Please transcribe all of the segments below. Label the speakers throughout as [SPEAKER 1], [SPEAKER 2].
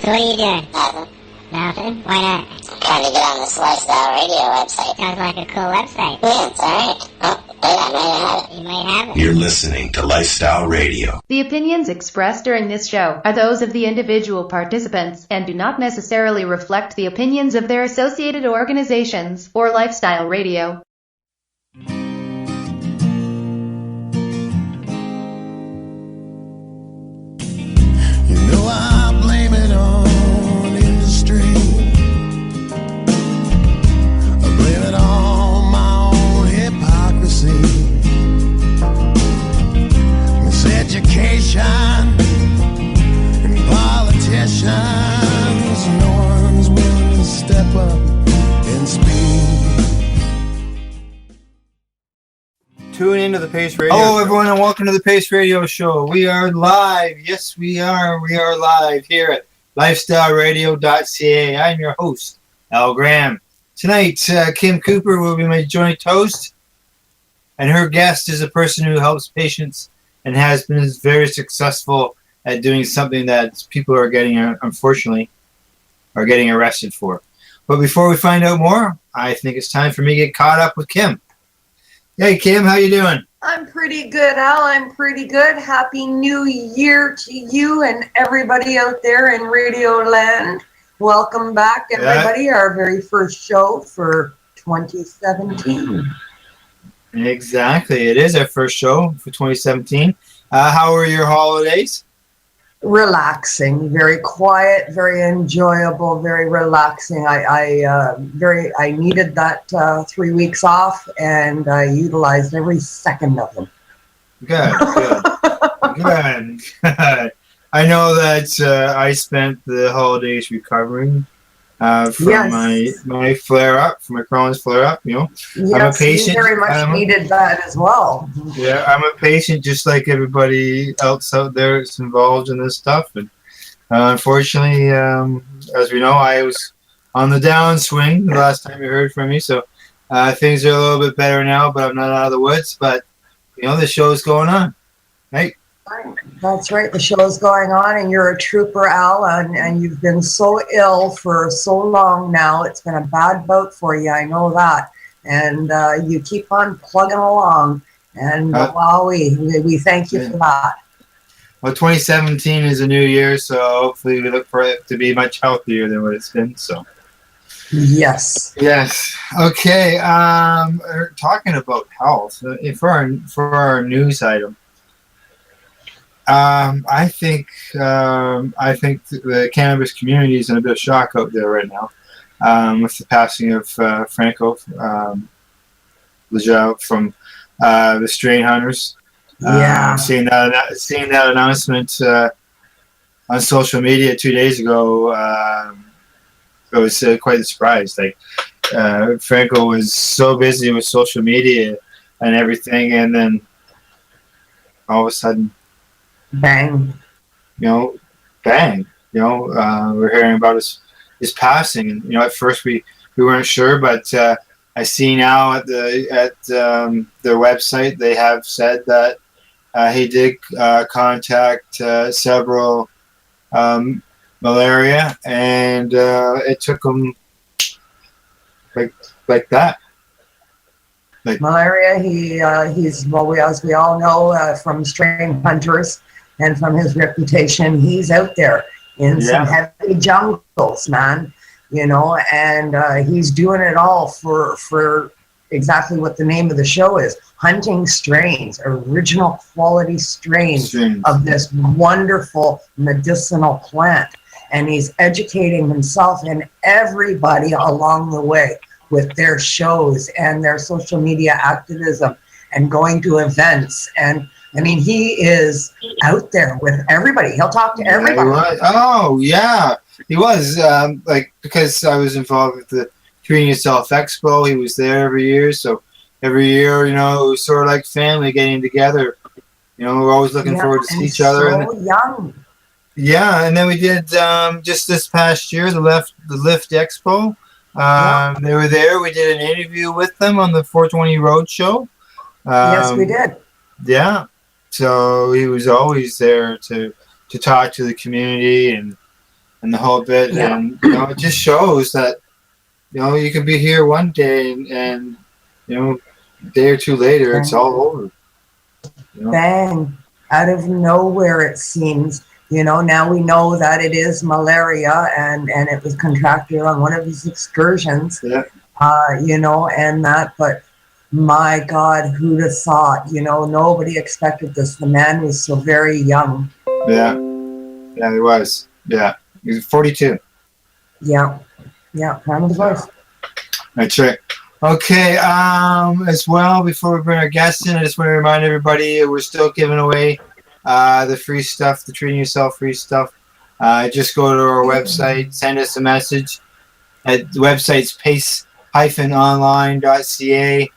[SPEAKER 1] So what are you doing?
[SPEAKER 2] Nothing.
[SPEAKER 1] Nothing? Why not?
[SPEAKER 2] I'm trying to get on this Lifestyle Radio website.
[SPEAKER 1] Sounds like a cool website.
[SPEAKER 2] Yeah, it's alright. Oh, wait, I might have it.
[SPEAKER 1] You might have it.
[SPEAKER 3] You're listening to Lifestyle Radio.
[SPEAKER 4] The opinions expressed during this show are those of the individual participants and do not necessarily reflect the opinions of their associated organizations or Lifestyle Radio.
[SPEAKER 5] I blame it on industry. I blame it on my own hypocrisy. It's education and politicians. No one's willing to step up and speak.
[SPEAKER 6] Tune into the Pace Radio. Hello, everyone, and welcome to the Pace Radio Show. We are live. Yes, we are. We are live here at lifestyleradio.ca. I'm your host, Al Graham. Tonight, Kim Cooper will be my joint host, and her guest is a person who helps patients and has been very successful at doing something that people are getting, unfortunately, are getting arrested for. But before we find out more, I think it's time for me to get caught up with Kim. Hey, Kim, how you doing?
[SPEAKER 7] I'm pretty good, Al. I'm pretty good. Happy New Year to you and everybody out there in Radio Land. Welcome back, everybody. Yeah. Our very first show for 2017.
[SPEAKER 6] Exactly. It is our first show for 2017. How were your holidays?
[SPEAKER 7] Relaxing, very quiet, very enjoyable, very relaxing. I needed that 3 weeks off, and I utilized every second of them.
[SPEAKER 6] Good. I know that I spent the holidays recovering from my flare up, from my Crohn's flare up. You know,
[SPEAKER 7] yes,
[SPEAKER 6] I'm a patient.
[SPEAKER 7] You very much needed that as well.
[SPEAKER 6] Yeah, I'm a patient, just like everybody else out there that's involved in this stuff. And unfortunately, as we know, I was on the downswing the last time you heard from me. So things are a little bit better now, but I'm not out of the woods. But you know, the show's going on, right?
[SPEAKER 7] That's right. The show is going on, and you're a trooper, Al, and you've been so ill for so long now. It's been a bad bout for you. I know that. And you keep on plugging along. And we thank you for that.
[SPEAKER 6] Well, 2017 is a new year, so hopefully we look for it to be much healthier than what it's been. So.
[SPEAKER 7] Yes.
[SPEAKER 6] Okay. Talking about health, for our news item. I think the cannabis community is in a bit of shock out there right now with the passing of Franco Lejeune from the Strain Hunters. Seeing that announcement on social media 2 days ago, it was quite a surprise. Like Franco was so busy with social media and everything, and then all of a sudden,
[SPEAKER 7] bang!
[SPEAKER 6] We're hearing about his passing, and at first we weren't sure, but I see now at their website they have said that he did contact several malaria, and it took him like that. Like
[SPEAKER 7] malaria, he's as we all know from Strain Hunters. And from his reputation, he's out there in some heavy jungles, man, and he's doing it all for exactly what the name of the show is, hunting strains, original quality strains of this wonderful medicinal plant. And he's educating himself and everybody along the way with their shows and their social media activism and going to events. And I mean, he is out there with everybody. He'll talk to everybody.
[SPEAKER 6] He was. Because I was involved with the Treating Yourself Expo, he was there every year. So every year, it was sort of like family getting together. We're always looking forward to see each other.
[SPEAKER 7] So young.
[SPEAKER 6] Yeah, and then we did just this past year, the Lift Expo. They were there. We did an interview with them on the 420 Road Show.
[SPEAKER 7] Yes, we did.
[SPEAKER 6] Yeah. So he was always there to talk to the community and and the whole bit.
[SPEAKER 7] Yeah.
[SPEAKER 6] And, it just shows that, you can be here one day and a day or two later, it's all over.
[SPEAKER 7] Bang, out of nowhere, it seems. Now we know that it is malaria, and it was contracted on one of his excursions.
[SPEAKER 6] Yeah.
[SPEAKER 7] And that, but my God, who'd have thought? Nobody expected this. The man was so very young.
[SPEAKER 6] Yeah, he was. Yeah, he was 42.
[SPEAKER 7] Yeah, prime of the voice.
[SPEAKER 6] That's right. Okay, as well, before we bring our guests in, I just want to remind everybody we're still giving away the free stuff, the Treating Yourself free stuff. Just go to our website, send us a message. At the website's pace-online.ca,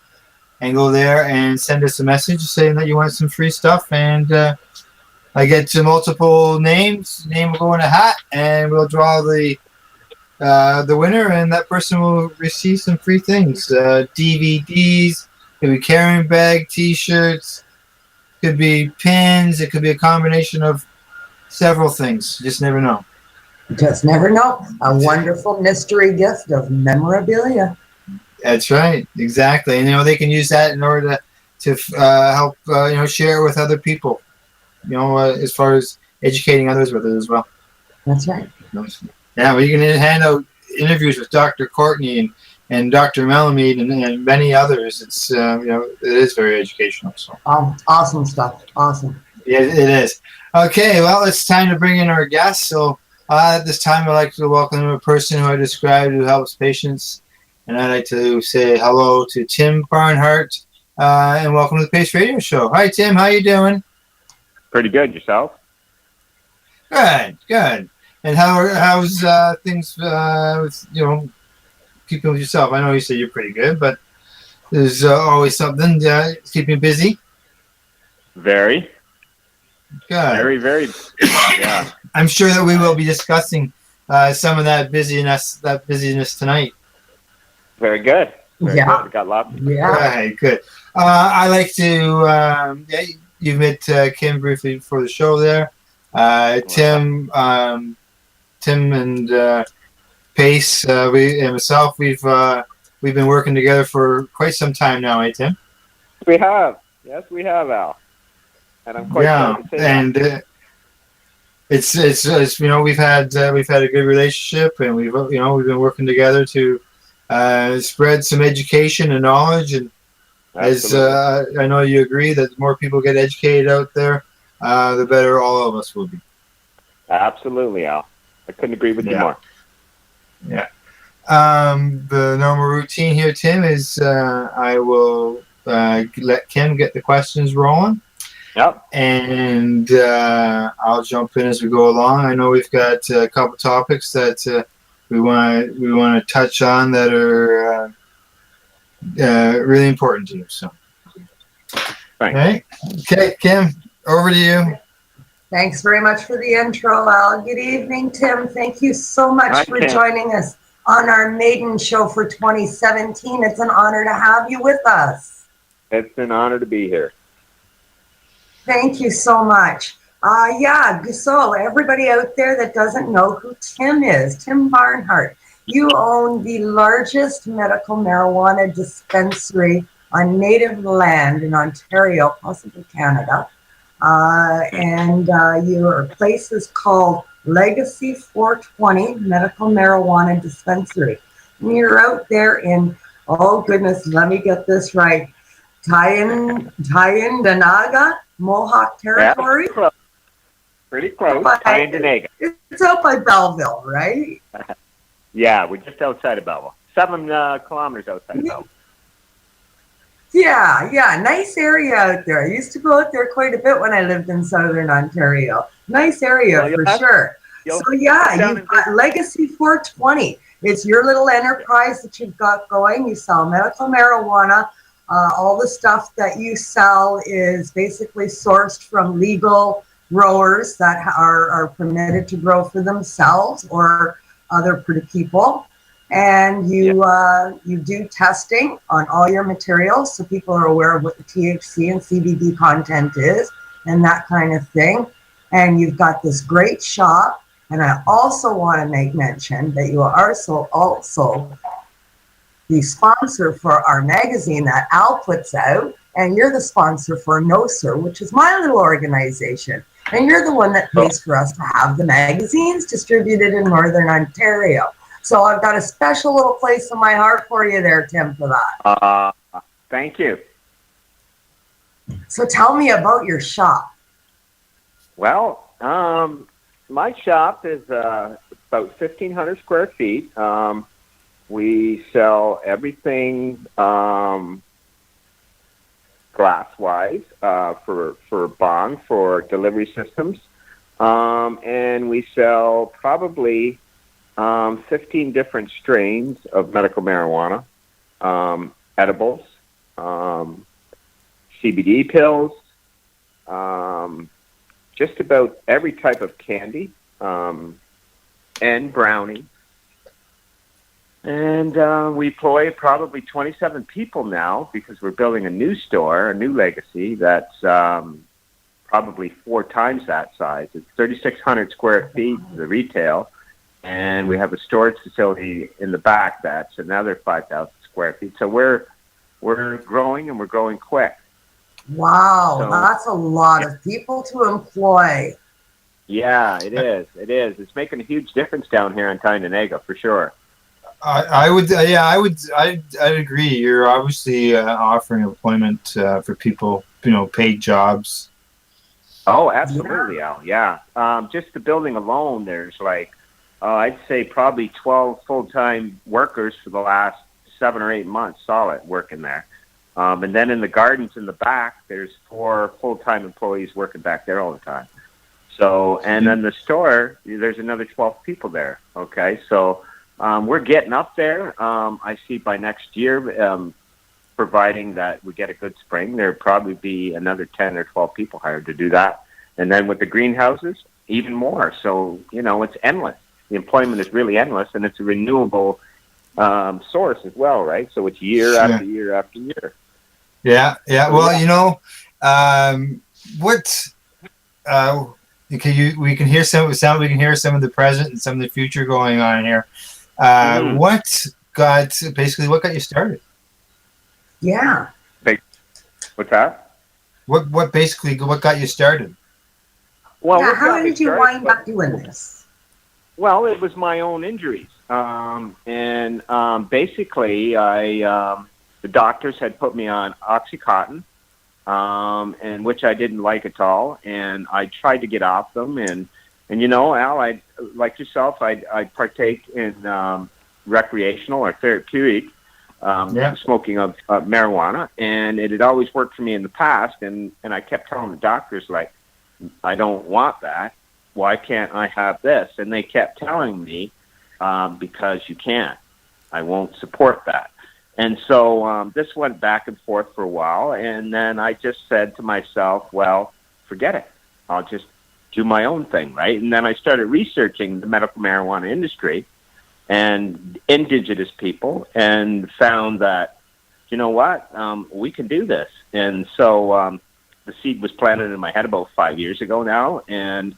[SPEAKER 6] and go there and send us a message saying that you want some free stuff. And I get to multiple names. Name will go in a hat, and we'll draw the winner, and that person will receive some free things. DVDs, could be carrying bag, T-shirts, could be pins. It could be a combination of several things. You just never know.
[SPEAKER 7] Just never know. A wonderful mystery gift of memorabilia.
[SPEAKER 6] That's right. Exactly. And, they can use that in order to help, share it with other people, as far as educating others with it as well.
[SPEAKER 7] That's right.
[SPEAKER 6] Yeah, we can hand out interviews with Dr. Courtney and Dr. Melamede and many others. It's, it is very educational. So.
[SPEAKER 7] Awesome stuff. Awesome.
[SPEAKER 6] Yeah, it is. Okay, well, it's time to bring in our guests. So at this time, I'd like to welcome a person who I described who helps patients. And I'd like to say hello to Tim Barnhart and welcome to the Pace Radio Show. Hi, Tim. How you doing?
[SPEAKER 8] Pretty good. Yourself?
[SPEAKER 6] Good. And how's things with, keeping with yourself? I know you say you're pretty good, but there's always something keeping you busy.
[SPEAKER 8] Very.
[SPEAKER 6] Good.
[SPEAKER 8] Very, very. Yeah.
[SPEAKER 6] I'm sure that we will be discussing some of that busyness tonight.
[SPEAKER 8] Very good. Very
[SPEAKER 7] Yeah.
[SPEAKER 8] good. Got lots.
[SPEAKER 7] Yeah.
[SPEAKER 6] Right, good. I like to. You met Kim briefly before the show there. Tim and Pace, and myself, we've been working together for quite some time now, eh, Tim?
[SPEAKER 8] We have. Yes, we have, Al. And I'm quite proud to say
[SPEAKER 6] and it's we've had a good relationship, and we've been working together to spread some education and knowledge, and as I know you agree that the more people get educated out there, the better all of us will be.
[SPEAKER 8] Absolutely, Al. I couldn't agree with you more.
[SPEAKER 6] Yeah. The normal routine here, Tim, is I will let Kim get the questions rolling.
[SPEAKER 8] Yep.
[SPEAKER 6] And I'll jump in as we go along. I know we've got a couple topics that we want to touch on that are really important to you. So,
[SPEAKER 8] Thanks.
[SPEAKER 6] Okay, Kim, over to you.
[SPEAKER 7] Thanks very much for the intro, Al. Good evening, Tim. Thank you so much
[SPEAKER 8] Hi,
[SPEAKER 7] for
[SPEAKER 8] Kim.
[SPEAKER 7] joining us on our maiden show for 2017. It's an honor to have you with us.
[SPEAKER 8] It's an honor to be here.
[SPEAKER 7] Thank you so much. So everybody out there that doesn't know who Tim is, Tim Barnhart, you own the largest medical marijuana dispensary on native land in Ontario, possibly Canada. And your place is called Legacy 420 Medical Marijuana Dispensary. And you're out there in, oh goodness, let me get this right, Tyendinaga, Mohawk Territory?
[SPEAKER 8] Yeah, pretty close. Tyendinaga.
[SPEAKER 7] It's out by Belleville, right?
[SPEAKER 8] Yeah, we're just outside of Belleville. 7 kilometers outside of Belleville.
[SPEAKER 7] Yeah, nice area out there. I used to go out there quite a bit when I lived in Southern Ontario. Nice area for sure. So yeah, you've got Legacy 420. It's your little enterprise that you've got going. You sell medical marijuana. All the stuff that you sell is basically sourced from legal growers that are permitted to grow for themselves or other people. And you do testing on all your materials so people are aware of what the THC and CBD content is and that kind of thing. And you've got this great shop And I also want to make mention that you are also the sponsor for our magazine that Al puts out, and you're the sponsor for No Sir, which is my little organization. And you're the one that pays for us to have the magazines distributed in Northern Ontario. So I've got a special little place in my heart for you there, Tim, for that.
[SPEAKER 8] Thank you.
[SPEAKER 7] So tell me about your shop.
[SPEAKER 8] Well, my shop is about 1,500 square feet. We sell everything glass-wise for bond, for delivery systems. And we sell probably 15 different strains of medical marijuana, edibles, CBD pills, just about every type of candy, and brownie. And we employ probably 27 people now because we're building a new store, a new legacy that's probably 4 times that size. It's 3,600 square feet, the retail, and we have a storage facility in the back that's another 5,000 square feet. So we're growing, and we're growing quick.
[SPEAKER 7] Wow,
[SPEAKER 8] So,
[SPEAKER 7] that's a lot of people to employ.
[SPEAKER 8] Yeah, it is. It is. It's making a huge difference down here in Tyendinaga, for sure.
[SPEAKER 6] I'd agree. You're obviously offering employment for people, paid jobs.
[SPEAKER 8] Oh, absolutely, Al. Yeah. Just the building alone, there's I'd say probably 12 full-time workers for the last 7 or 8 months, solid, working there. And then in the gardens in the back, there's 4 full-time employees working back there all the time. So, and then the store, there's another 12 people there. Okay, so we're getting up there. I see by next year, providing that we get a good spring, there'll probably be another 10 or 12 people hired to do that. And then with the greenhouses, even more. So, it's endless. The employment is really endless, and it's a renewable source as well, right? So it's year after year after year.
[SPEAKER 6] Yeah. Well, we can hear some of the present and some of the future going on here. What got you started?
[SPEAKER 7] Yeah.
[SPEAKER 8] What's that?
[SPEAKER 6] What got you started?
[SPEAKER 8] Well,
[SPEAKER 7] yeah, how did you wind up doing this?
[SPEAKER 8] Well, it was my own injuries. Basically, the doctors had put me on Oxycontin, and which I didn't like at all. And I tried to get off them. And Al, I like yourself, I partake in recreational or therapeutic smoking of marijuana, and it had always worked for me in the past. And I kept telling the doctors, I don't want that. Why can't I have this? And they kept telling me, because you can't. I won't support that. And so this went back and forth for a while, and then I just said to myself, well, forget it. I'll just do my own thing, right? And then I started researching the medical marijuana industry and Indigenous people, and found that, we can do this. And so the seed was planted in my head about 5 years ago now, and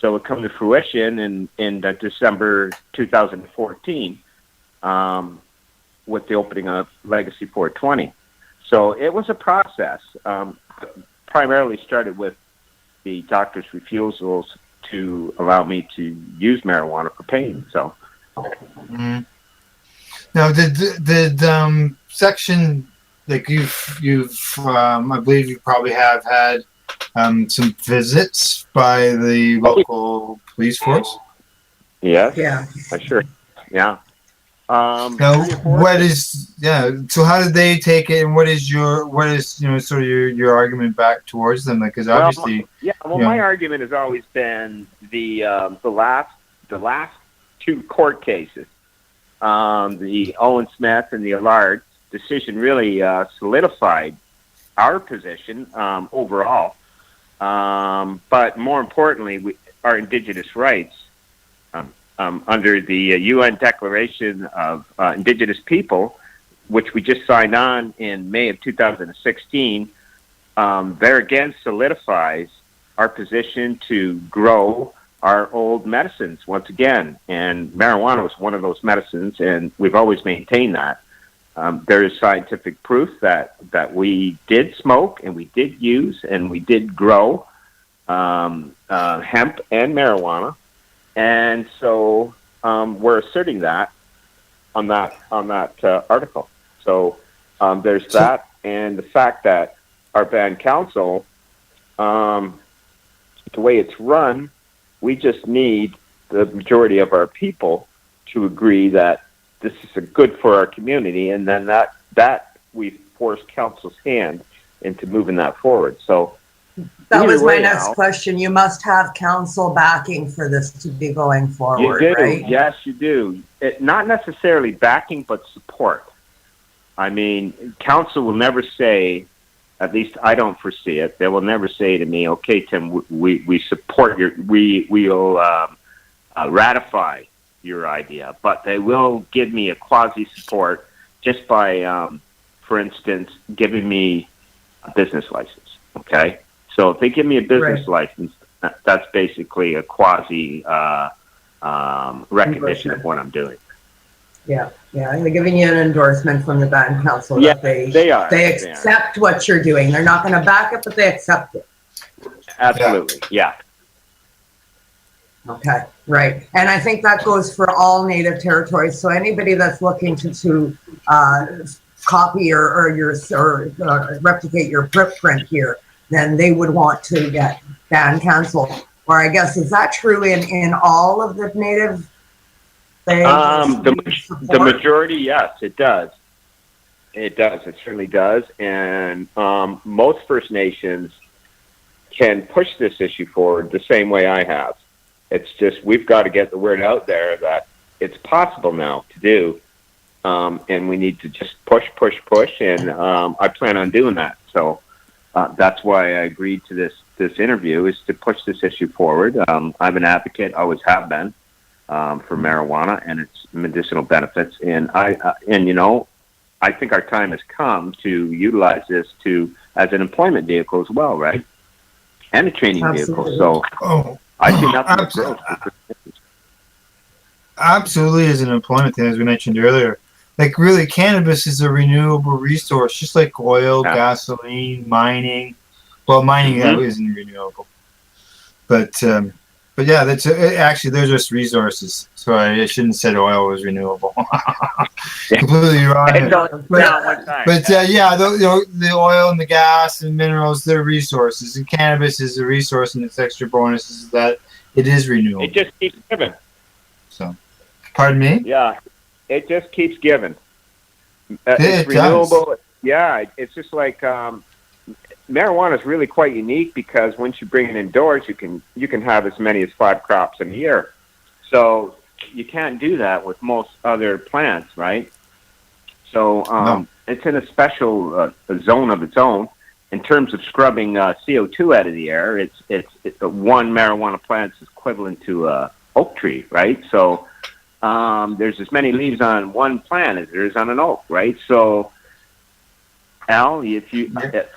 [SPEAKER 8] so it come to fruition in December 2014 with the opening of Legacy 420. So it was a process. Primarily started with the doctor's refusals to allow me to use marijuana for pain. So.
[SPEAKER 6] Now, did section, you've I believe you probably have had some visits by the local police force?
[SPEAKER 8] Yes.
[SPEAKER 7] Yeah.
[SPEAKER 8] Sure. Yeah.
[SPEAKER 6] Now, so how did they take it, and what is sort of your argument back towards them? Because obviously,
[SPEAKER 8] my argument has always been the last 2 court cases, the Owen Smith and the Allard decision really solidified our position overall, but more importantly, our Indigenous rights. Under the UN Declaration of Indigenous People, which we just signed on in May of 2016, there again solidifies our position to grow our old medicines once again, and marijuana was one of those medicines, and we've always maintained that. There is scientific proof that we did smoke and we did use and we did grow hemp and marijuana, and so we're asserting that on that article. So there's that, and the fact that our band council, the way it's run, we just need the majority of our people to agree that this is good for our community, and then that we force council's hand into moving that forward. So
[SPEAKER 7] that was my next question. You must have council backing for this to be going forward,
[SPEAKER 8] you do,
[SPEAKER 7] right?
[SPEAKER 8] Yes, you do. Not necessarily backing, but support. I mean, council will never say, at least I don't foresee it, they will never say to me, okay, Tim, we support we'll ratify your idea, but they will give me a quasi-support just by, for instance, giving me a business license, okay? So if they give me a business license, that's basically a quasi recognition of what I'm doing.
[SPEAKER 7] Yeah, they're giving you an endorsement from the band council that they accept what you're doing. They're not going to back it, but they accept it.
[SPEAKER 8] Absolutely, yeah.
[SPEAKER 7] Okay, right. And I think that goes for all native territories. So anybody that's looking to copy or replicate your footprint here, then they would want to get band council. Or I guess, is that true in all of the native?
[SPEAKER 8] The majority, yes, it does. It does. It certainly does. And most First Nations can push this issue forward the same way I have. It's just we've got to get the word out there that it's possible now to do, and we need to just push, and I plan on doing that. So that's why I agreed to this interview, is to push this issue forward. I'm an advocate, always have been, for marijuana and its medicinal benefits, and I think our time has come to utilize this as an employment vehicle as well, right? And a training vehicle. So I see nothing but growth.
[SPEAKER 6] Absolutely, as an employment thing, as we mentioned earlier. Like, really, cannabis is a renewable resource, just like oil, gasoline, mining. Well, mining isn't renewable, but yeah, that's actually they're just resources. So I shouldn't have said oil was renewable. Completely wrong. But yeah, the oil and the gas and minerals, they're resources, and cannabis is a resource, and its extra bonus is that it is renewable.
[SPEAKER 8] It just keeps giving.
[SPEAKER 6] So, pardon me?
[SPEAKER 8] Yeah, it just keeps giving.
[SPEAKER 6] It's
[SPEAKER 8] renewable.
[SPEAKER 6] Does.
[SPEAKER 8] Yeah, it's just like marijuana is really quite unique because once you bring it indoors, you can have as many as 5 crops in a year. So you can't do that with most other plants, right? So it's in a special zone of its own in terms of scrubbing CO2 out of the air. It's one marijuana plant is equivalent to a oak tree, right? So there's as many leaves on one plant as there is on an oak, right? So Al,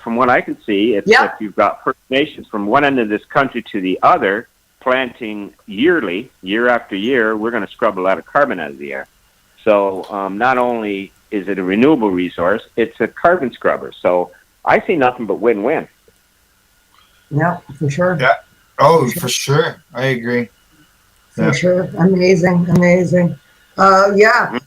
[SPEAKER 8] from what I can see, if you've got First Nations from one end of this country to the other, planting yearly, year after year, we're going to scrub a lot of carbon out of the air. So not only is it a renewable resource, it's a carbon scrubber. So I see nothing but win-win.
[SPEAKER 7] Yeah, for sure.
[SPEAKER 6] Yeah. Oh, for sure. I agree.
[SPEAKER 7] For sure. Amazing.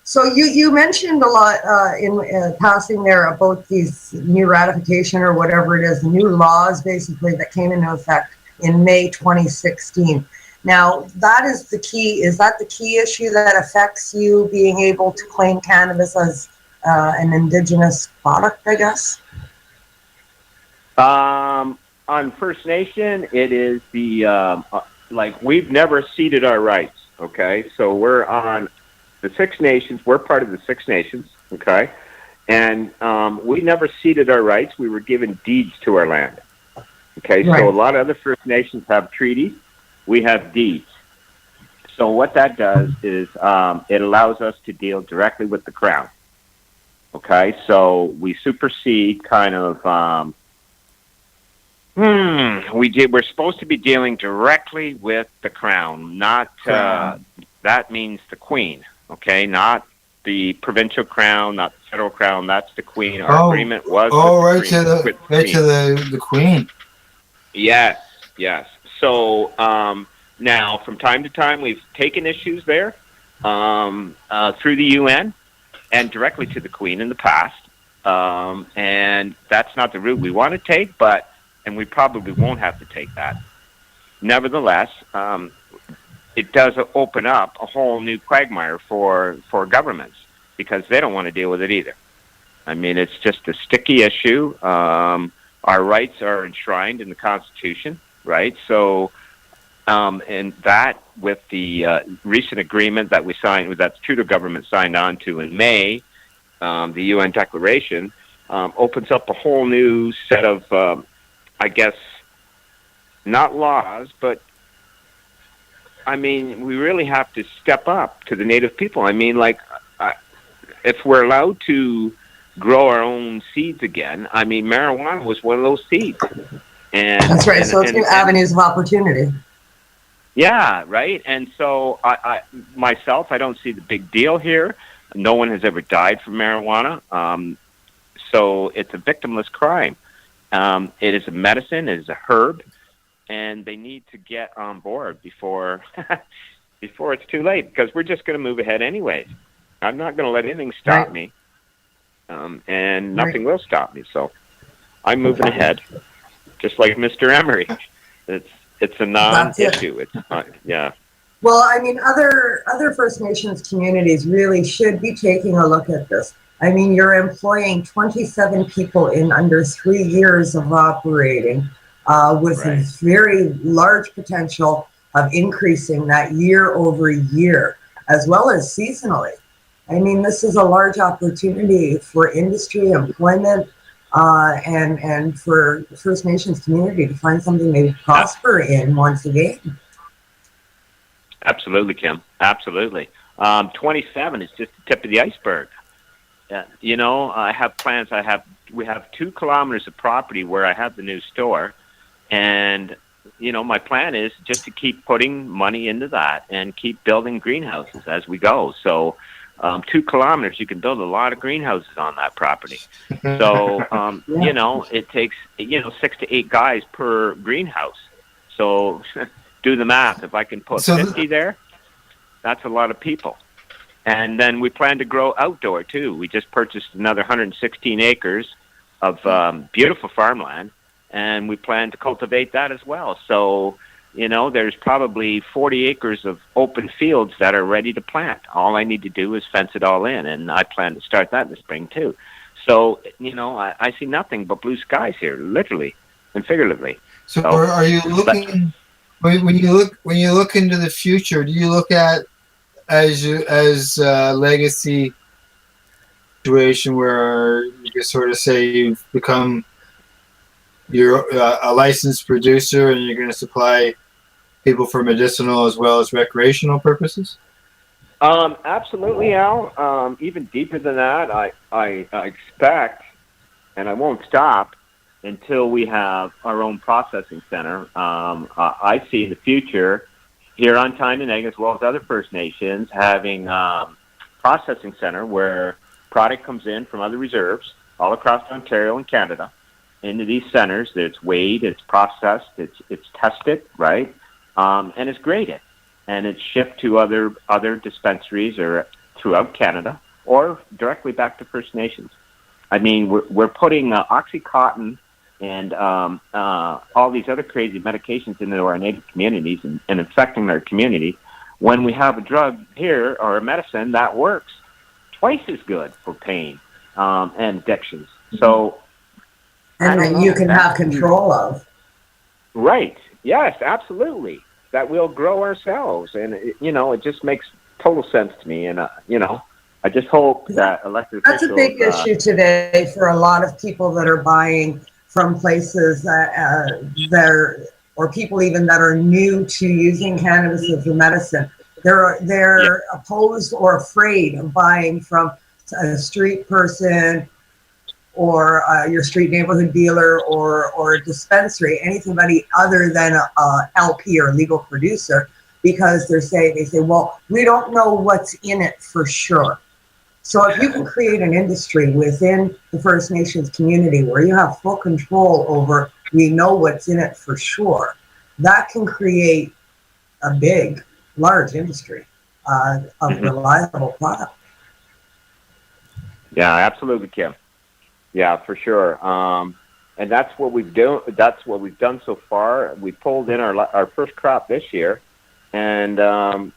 [SPEAKER 7] So you mentioned a lot in passing there about these new ratification or whatever it is, new laws basically that came into effect in May 2016. Now, that is the key. Is that the key issue that affects you being able to claim cannabis as an Indigenous product, I guess?
[SPEAKER 8] On First Nation, it is the, we've never ceded our rights, okay? So we're on the Six Nations. We're part of the Six Nations, okay? And we never ceded our rights. We were given deeds to our land, okay? Right. So a lot of other First Nations have treaties. We have deeds. So what that does is it allows us to deal directly with the Crown, okay? So we supersede kind of We're supposed to be dealing directly with the Crown, not that means the Queen. Okay, not the provincial Crown, not the federal Crown. That's the Queen. Our agreement was
[SPEAKER 6] to the Queen.
[SPEAKER 8] Yes. So now, from time to time, we've taken issues there through the UN and directly to the Queen in the past, and that's not the route we want to take, and we probably won't have to take that. Nevertheless, it does open up a whole new quagmire for governments because they don't want to deal with it either. I mean, it's just a sticky issue. Our rights are enshrined in the Constitution, right? So, and that with the recent agreement that we signed, that the Trudeau government signed on to in May, the UN Declaration, opens up a whole new set of, I guess, not laws, but I mean, we really have to step up to the Native people. I mean, like, if we're allowed to grow our own seeds again, I mean, marijuana was one of those seeds. And
[SPEAKER 7] that's right. So it's new avenues of opportunity.
[SPEAKER 8] Yeah, right. And so I myself, I don't see the big deal here. No one has ever died from marijuana. So it's a victimless crime. It is a medicine. It is a herb. And they need to get on board before it's too late, because we're just going to move ahead anyways. I'm not going to let anything stop me, and nothing will stop me. So I'm moving ahead, just like Mr. Emery. It's a non-issue. It's not, yeah.
[SPEAKER 7] Well, I mean, other First Nations communities really should be taking a look at this. I mean, you're employing 27 people in under 3 years of operating. With a very large potential of increasing that year over year, as well as seasonally. I mean, this is a large opportunity for industry, employment, and for the First Nations community to find something they prosper in once again.
[SPEAKER 8] Absolutely, Kim. Absolutely. 27 is just the tip of the iceberg. You know, I have plans. We have 2 kilometers of property where I have the new store. And, you know, my plan is just to keep putting money into that and keep building greenhouses as we go. So 2 kilometers, you can build a lot of greenhouses on that property. So, you know, it takes, 6 to 8 guys per greenhouse. So do the math. If I can put 50 there, that's a lot of people. And then we plan to grow outdoor, too. We just purchased another 116 acres of beautiful farmland. And we plan to cultivate that as well. So, you know, there's probably 40 acres of open fields that are ready to plant. All I need to do is fence it all in, and I plan to start that in the spring too. So, you know, I see nothing but blue skies here, literally and figuratively.
[SPEAKER 6] So are you looking when you look into the future? Do you look at as legacy situation where you can sort of say you've become you're a licensed producer and you're going to supply people for medicinal as well as recreational purposes?
[SPEAKER 8] Absolutely, Al. Even deeper than that, I expect, and I won't stop until we have our own processing center. I see in the future here on Tyendinaga, as well as other First Nations, having processing center where product comes in from other reserves all across Ontario and Canada into these centers. It's weighed, it's processed, it's tested, right, and it's graded, and it's shipped to other dispensaries or throughout Canada or directly back to First Nations. I mean, we're putting OxyContin and all these other crazy medications into our Native communities and infecting our community, when we have a drug here or a medicine that works twice as good for pain and addictions. So.
[SPEAKER 7] And that you can have control of.
[SPEAKER 8] Right. Yes, absolutely. That we'll grow ourselves. And, it just makes total sense to me. And, I just hope that elected officials...
[SPEAKER 7] That's a big issue today for a lot of people that are buying from places or people even that are new to using cannabis as a medicine. They're opposed or afraid of buying from a street person or your street neighborhood dealer or a dispensary, anybody other than a LP or legal producer, because they say, well, we don't know what's in it for sure. So if you can create an industry within the First Nations community where you have full control over, we know what's in it for sure, that can create a big, large industry of reliable product.
[SPEAKER 8] Yeah, absolutely, Kim. Yeah, for sure. And that's what we've done so far. We pulled in our first crop this year, and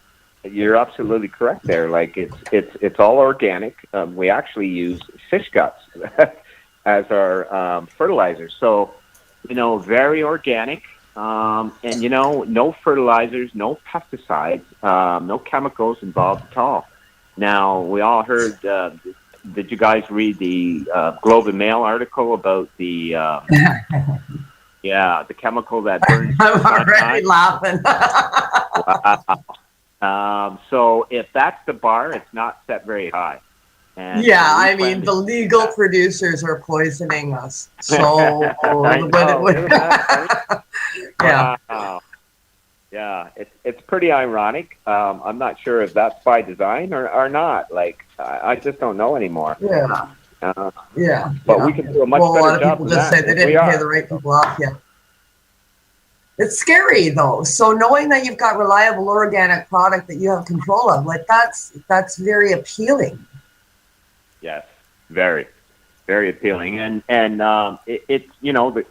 [SPEAKER 8] you're absolutely correct there. Like it's all organic. We actually use fish guts as our fertilizer. So, very organic. And no fertilizers, no pesticides, no chemicals involved at all. Now, we all heard. Did you guys read the Globe and Mail article about the the chemical that burns?
[SPEAKER 7] I'm already laughing.
[SPEAKER 8] Wow. So if that's the bar, it's not set very high. And
[SPEAKER 7] the legal producers are poisoning us. So
[SPEAKER 8] Wow. Yeah, it's pretty ironic. I'm not sure if that's by design or not. Like, I just don't know anymore.
[SPEAKER 7] Yeah.
[SPEAKER 8] But we can do a much better job.
[SPEAKER 7] A lot of people just say they didn't pay the right people off yet. It's scary though. So knowing that you've got reliable organic product that you have control of, like that's very appealing. Yes,
[SPEAKER 8] very, very appealing. And it's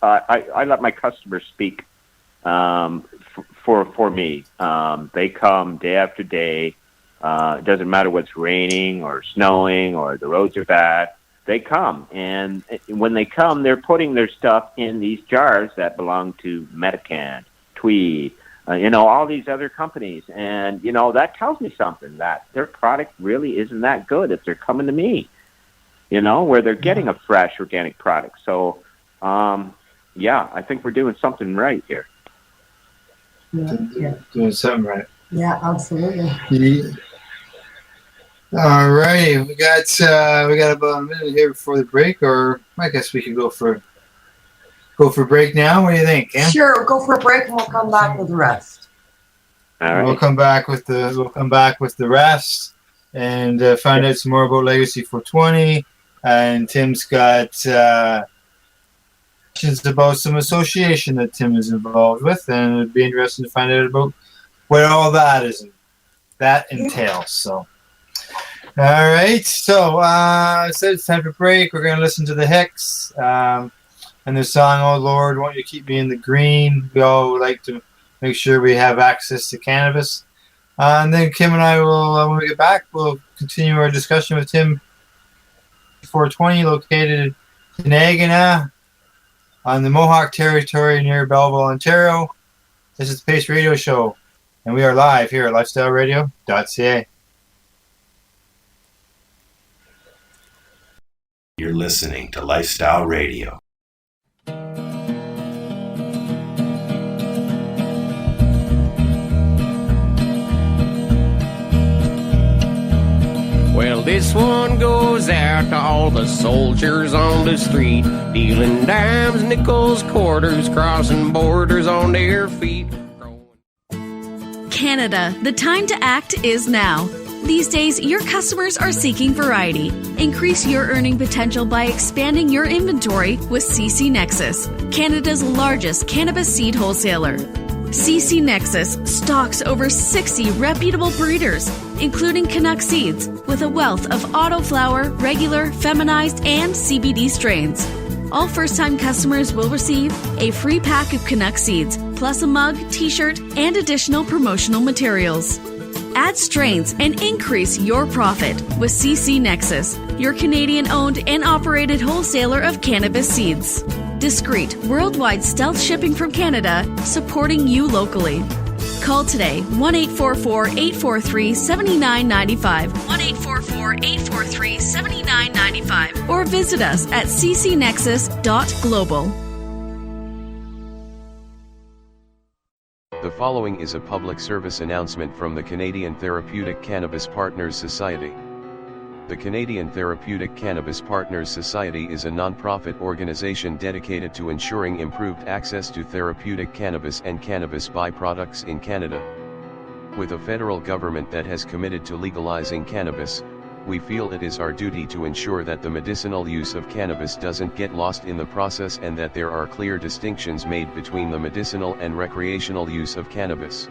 [SPEAKER 8] I let my customers speak. For me, they come day after day. It doesn't matter what's raining or snowing or the roads are bad. They come, and when they come, they're putting their stuff in these jars that belong to Medican, Tweed, all these other companies. And, that tells me something, that their product really isn't that good if they're coming to me, where they're getting a fresh organic product. So, I think we're doing something right here.
[SPEAKER 7] Yeah.
[SPEAKER 6] Doing something right.
[SPEAKER 7] Yeah, absolutely.
[SPEAKER 6] All right, we got about a minute here before the break, or I guess we could go for break now. What do you think, Cam?
[SPEAKER 7] Sure, go for a break and we'll come back with the rest.
[SPEAKER 8] All right.
[SPEAKER 6] We'll come back with the rest and find out some more about Legacy 420. And Tim's got questions about some association that Tim is involved with, and it'd be interesting to find out about what all that entails. So. All right, so it's time for break. We're going to listen to the Hicks and the song, "Oh Lord, Won't You Keep Me in the Green." We all like to make sure we have access to cannabis. And then Kim and I will, when we get back, we'll continue our discussion with Tim. 420, located in Tyendinaga on the Mohawk Territory near Belleville, Ontario. This is the Pace Radio Show, and we are live here at lifestyleradio.ca.
[SPEAKER 3] You're listening to Lifestyle Radio.
[SPEAKER 9] Well, this one goes out to all the soldiers on the street, dealing dimes, nickels, quarters, crossing borders on their feet.
[SPEAKER 10] Canada, the time to act is now. These days, your customers are seeking variety. Increase your earning potential by expanding your inventory with CC Nexus, Canada's largest cannabis seed wholesaler. CC Nexus stocks over 60 reputable breeders, including Canuck seeds, with a wealth of autoflower, regular, feminized, and CBD strains. All first-time customers will receive a free pack of Canuck seeds, plus a mug, t-shirt, and additional promotional materials. Add strains and increase your profit with CC Nexus, your Canadian-owned and operated wholesaler of cannabis seeds. Discreet, worldwide stealth shipping from Canada, supporting you locally. Call today, 1-844-843-7995, 1-844-843-7995, or visit us at ccnexus.global.
[SPEAKER 11] The following is a public service announcement from the Canadian Therapeutic Cannabis Partners Society. The Canadian Therapeutic Cannabis Partners Society is a non-profit organization dedicated to ensuring improved access to therapeutic cannabis and cannabis byproducts in Canada. With a federal government that has committed to legalizing cannabis, we feel it is our duty to ensure that the medicinal use of cannabis doesn't get lost in the process and that there are clear distinctions made between the medicinal and recreational use of cannabis.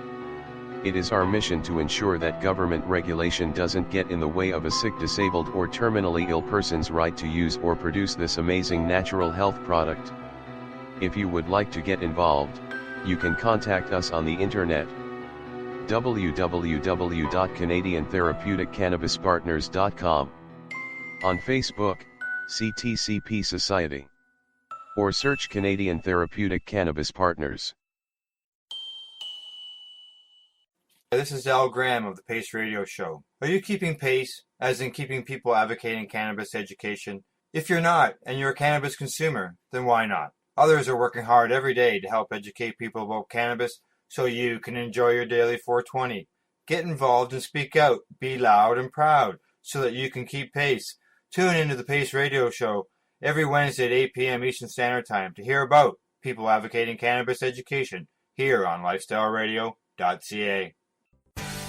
[SPEAKER 11] It is our mission to ensure that government regulation doesn't get in the way of a sick, disabled, or terminally ill person's right to use or produce this amazing natural health product. If you would like to get involved, you can contact us on the internet. www.canadiantherapeuticCannabisPartners.com. On Facebook, CTCP Society. Or search Canadian Therapeutic Cannabis Partners.
[SPEAKER 6] This is Al Graham of the Pace Radio Show. Are you keeping pace, as in keeping people advocating cannabis education? If you're not, and you're a cannabis consumer, then why not? Others are working hard every day to help educate people about cannabis so you can enjoy your daily 420. Get involved and speak out. Be loud and proud so that you can keep pace. Tune into the Pace Radio Show every Wednesday at 8 p.m. Eastern Standard Time to hear about people advocating cannabis education here on lifestyleradio.ca.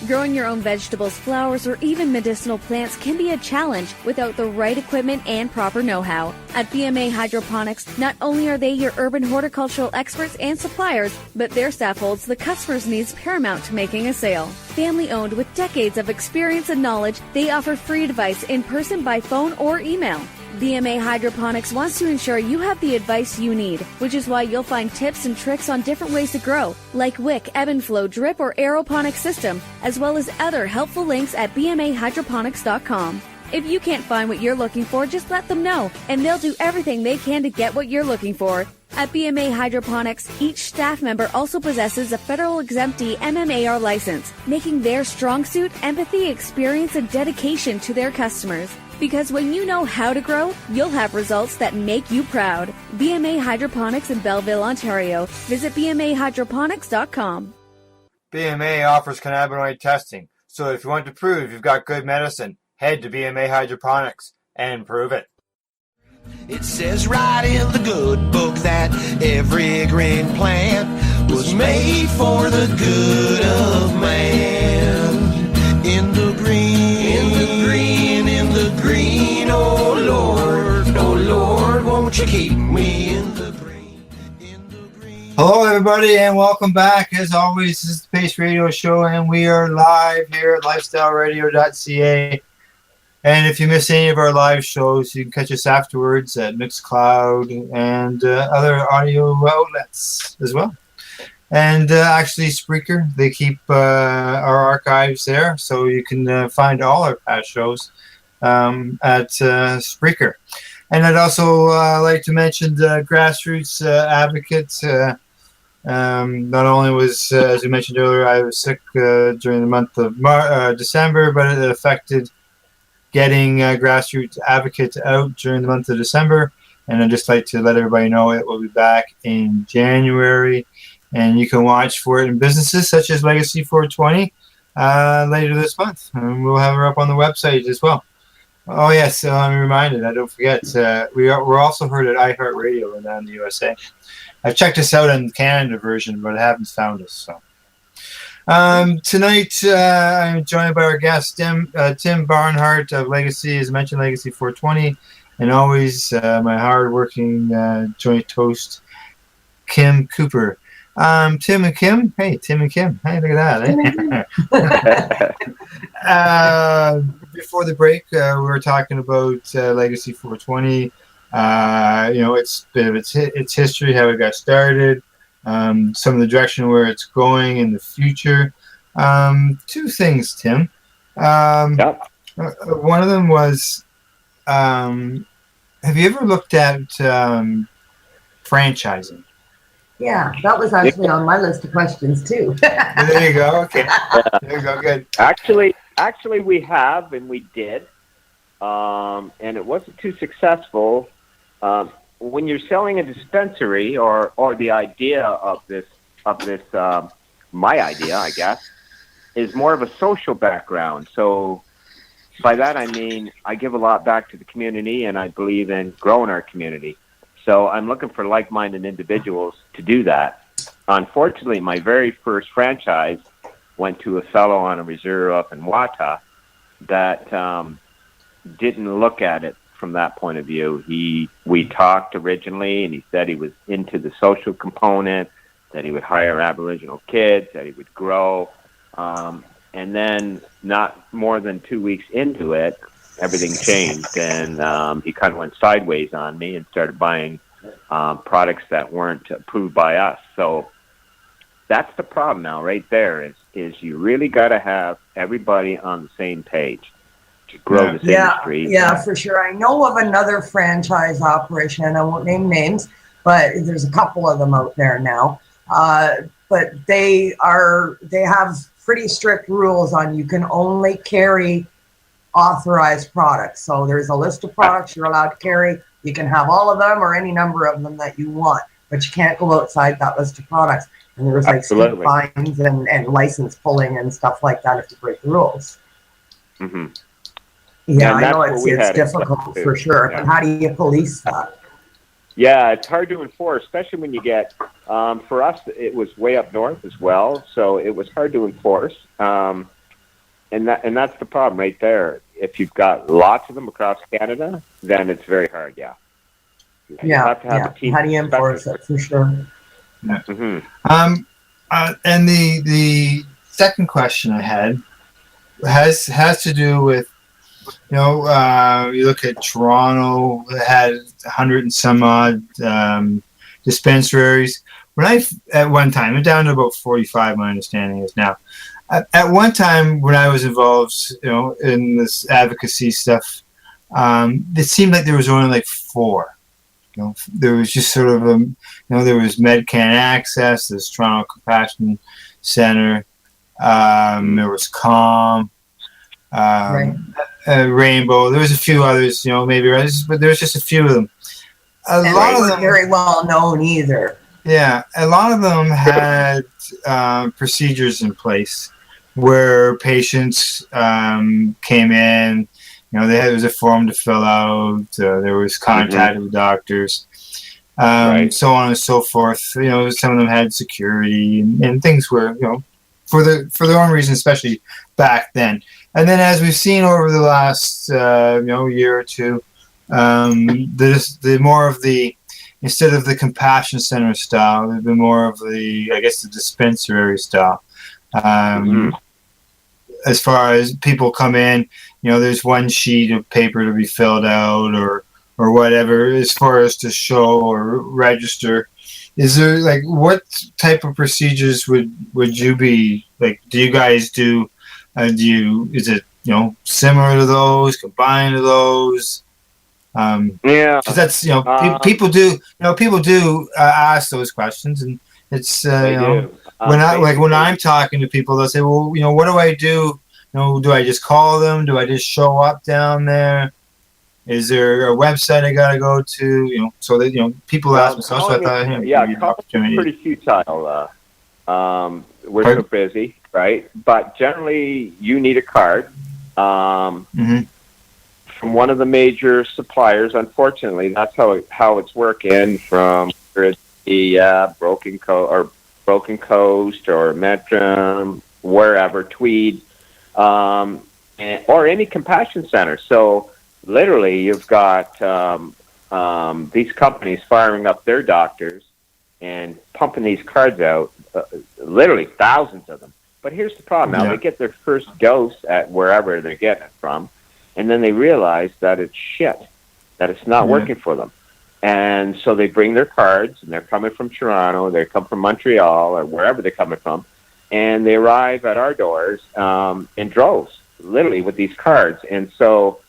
[SPEAKER 10] Growing your own vegetables, flowers, or even medicinal plants can be a challenge without the right equipment and proper know-how. At BMA Hydroponics, not only are they your urban horticultural experts and suppliers, but their staff holds the customer's needs paramount to making a sale. Family-owned with decades of experience and knowledge, they offer free advice in person, by phone, or email. BMA Hydroponics wants to ensure you have the advice you need, which is why you'll find tips and tricks on different ways to grow, like wick, ebb and flow, drip, or aeroponic system, as well as other helpful links at bmahydroponics.com. If you can't find what you're looking for, just let them know, and they'll do everything they can to get what you're looking for. At BMA Hydroponics, each staff member also possesses a federal exemptee MMAR license, making their strong suit empathy, experience, and dedication to their customers. Because when you know how to grow, you'll have results that make you proud. BMA Hydroponics in Belleville, Ontario. Visit bmahydroponics.com.
[SPEAKER 6] BMA offers cannabinoid testing, so if you want to prove you've got good medicine, head to BMA Hydroponics and prove it.
[SPEAKER 5] It says right in the good book that every green plant was made for the good of man. In the green, in the green, in the green, oh Lord, won't you keep me in the green, in the green.
[SPEAKER 6] Hello everybody and welcome back. As always, this is the Pace Radio Show and we are live here at lifestyleradio.ca. And if you miss any of our live shows, you can catch us afterwards at Mixcloud and other audio outlets as well. And actually, Spreaker, they keep our archives there, so you can find all our past shows at Spreaker. And I'd also like to mention the Grassroots Advocates. Not only was, as we mentioned earlier, I was sick during the month of December, but it affected getting Grassroots Advocates out during the month of December. And I'd just like to let everybody know it will be back in January. And you can watch for it in businesses such as Legacy 420 later this month. And we'll have her up on the website as well. Oh, yes, I'm reminded. I don't forget. We're also heard at iHeartRadio in the USA. I've checked us out on the Canada version, but I haven't found us. So tonight, I'm joined by our guest, Tim Barnhart of Legacy, as mentioned, Legacy 420, and always my hard-working joint toast, Kim Cooper. Tim and Kim. Hey, Tim and Kim. Hey, look at that. Before the break, we were talking about Legacy 420. Its history, how it got started, some of the direction where it's going in the future. Two things, Tim. One of them was, have you ever looked at franchising?
[SPEAKER 7] Yeah, that was actually on my list of questions too.
[SPEAKER 6] There you go. Okay. There you go. Good.
[SPEAKER 8] Actually, we have, and we did, and it wasn't too successful. When you're selling a dispensary, or the idea of this, my idea, I guess, is more of a social background. So by that I mean I give a lot back to the community, and I believe in growing our community. So I'm looking for like-minded individuals to do that. Unfortunately, my very first franchise went to a fellow on a reserve up in Wata that didn't look at it from that point of view. We talked originally, and he said he was into the social component, that he would hire Aboriginal kids, that he would grow. And then not more than 2 weeks into it, everything changed, and he kind of went sideways on me and started buying products that weren't approved by us. So that's the problem now right there is you really got to have everybody on the same page to grow this industry.
[SPEAKER 7] Yeah, for sure. I know of another franchise operation, and I won't name names, but there's a couple of them out there now. But they have pretty strict rules on you can only carry authorized products. So there's a list of products you're allowed to carry. You can have all of them or any number of them that you want, but you can't go outside that list of products. And there's like steep fines and license pulling and stuff like that if you break the rules.
[SPEAKER 8] Mm-hmm.
[SPEAKER 7] Yeah, I know it's difficult for sure. Yeah. But how do you police that?
[SPEAKER 8] Yeah, it's hard to enforce, especially when you get, for us, it was way up north as well, so it was hard to enforce. And that's the problem right there. If you've got lots of them across Canada, then it's very hard, You have to have a team.
[SPEAKER 7] How do you enforce it, for sure?
[SPEAKER 6] Yeah. Mm-hmm. And the second question I had has to do with, you look at Toronto, it had 100 and some odd dispensaries. At one time, it's down to about 45, my understanding is now. At one time, when I was involved, in this advocacy stuff, it seemed like there was only like 4. There was just sort of there was MedCan Access, there's Toronto Compassion Center, there was Calm, Rainbow. There was a few others, maybe, but there was just a few of them. A lot of them
[SPEAKER 7] very well known either.
[SPEAKER 6] Yeah, a lot of them had procedures in place where patients came in. There was a form to fill out. There was contact with doctors, so on and so forth. Some of them had security and things were, for their own reasons, especially back then. And then, as we've seen over the last year or two, the more of the, instead of the compassion center style, there's been more of the, I guess, the dispensary style. As far as people come in, there's one sheet of paper to be filled out or whatever, as far as to show or register. Is there, what type of procedures would you be, do you guys do? Is it, similar to those, combined to those? Because that's, people do ask those questions, and it's, when I'm talking to people, they'll say, well, what do I do? Do I just call them? Do I just show up down there? Is there a website I got to go to? So that, people ask me. So I thought,
[SPEAKER 8] pretty futile. We're so busy, right? But generally, you need a card from one of the major suppliers. Unfortunately, that's how it's working. From the Broken Coast or Metro, wherever, Tweed, or any compassion center. So literally, you've got these companies firing up their doctors and pumping these cards out, literally thousands of them. But here's the problem. Now, they get their first dose at wherever they're getting it from, and then they realize that it's shit, that it's not working for them. And so they bring their cards, and they're coming from Toronto, they come from Montreal, or wherever they're coming from, and they arrive at our doors in droves, literally, with these cards. And so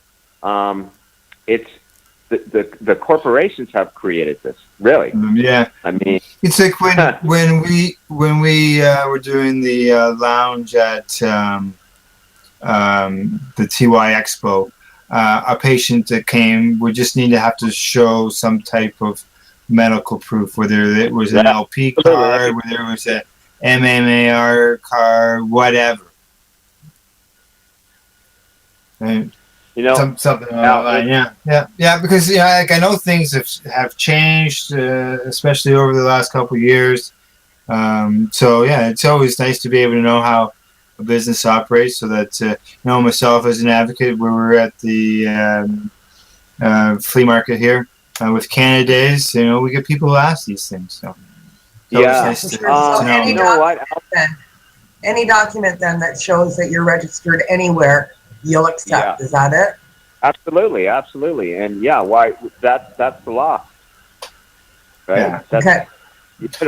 [SPEAKER 8] it's the corporations have created this, really.
[SPEAKER 6] Yeah.
[SPEAKER 8] I mean,
[SPEAKER 6] it's like when we were doing the lounge at the TY Expo, a patient that came would just need to have to show some type of medical proof, whether it was an LP card, whether it was a MMAR card, whatever. And something online. Yeah. Because like I know things have changed, especially over the last couple of years. So yeah, it's always nice to be able to know how a business operates, so that myself as an advocate, where we're at the flea market here with Canada Days, we get people who ask these things. So it's nice to know.
[SPEAKER 7] You know what? Any document then that shows that you're registered anywhere, you'll accept. Is that it?
[SPEAKER 8] Absolutely, and why? That's the law, right?
[SPEAKER 6] Yeah.
[SPEAKER 7] Okay.
[SPEAKER 8] If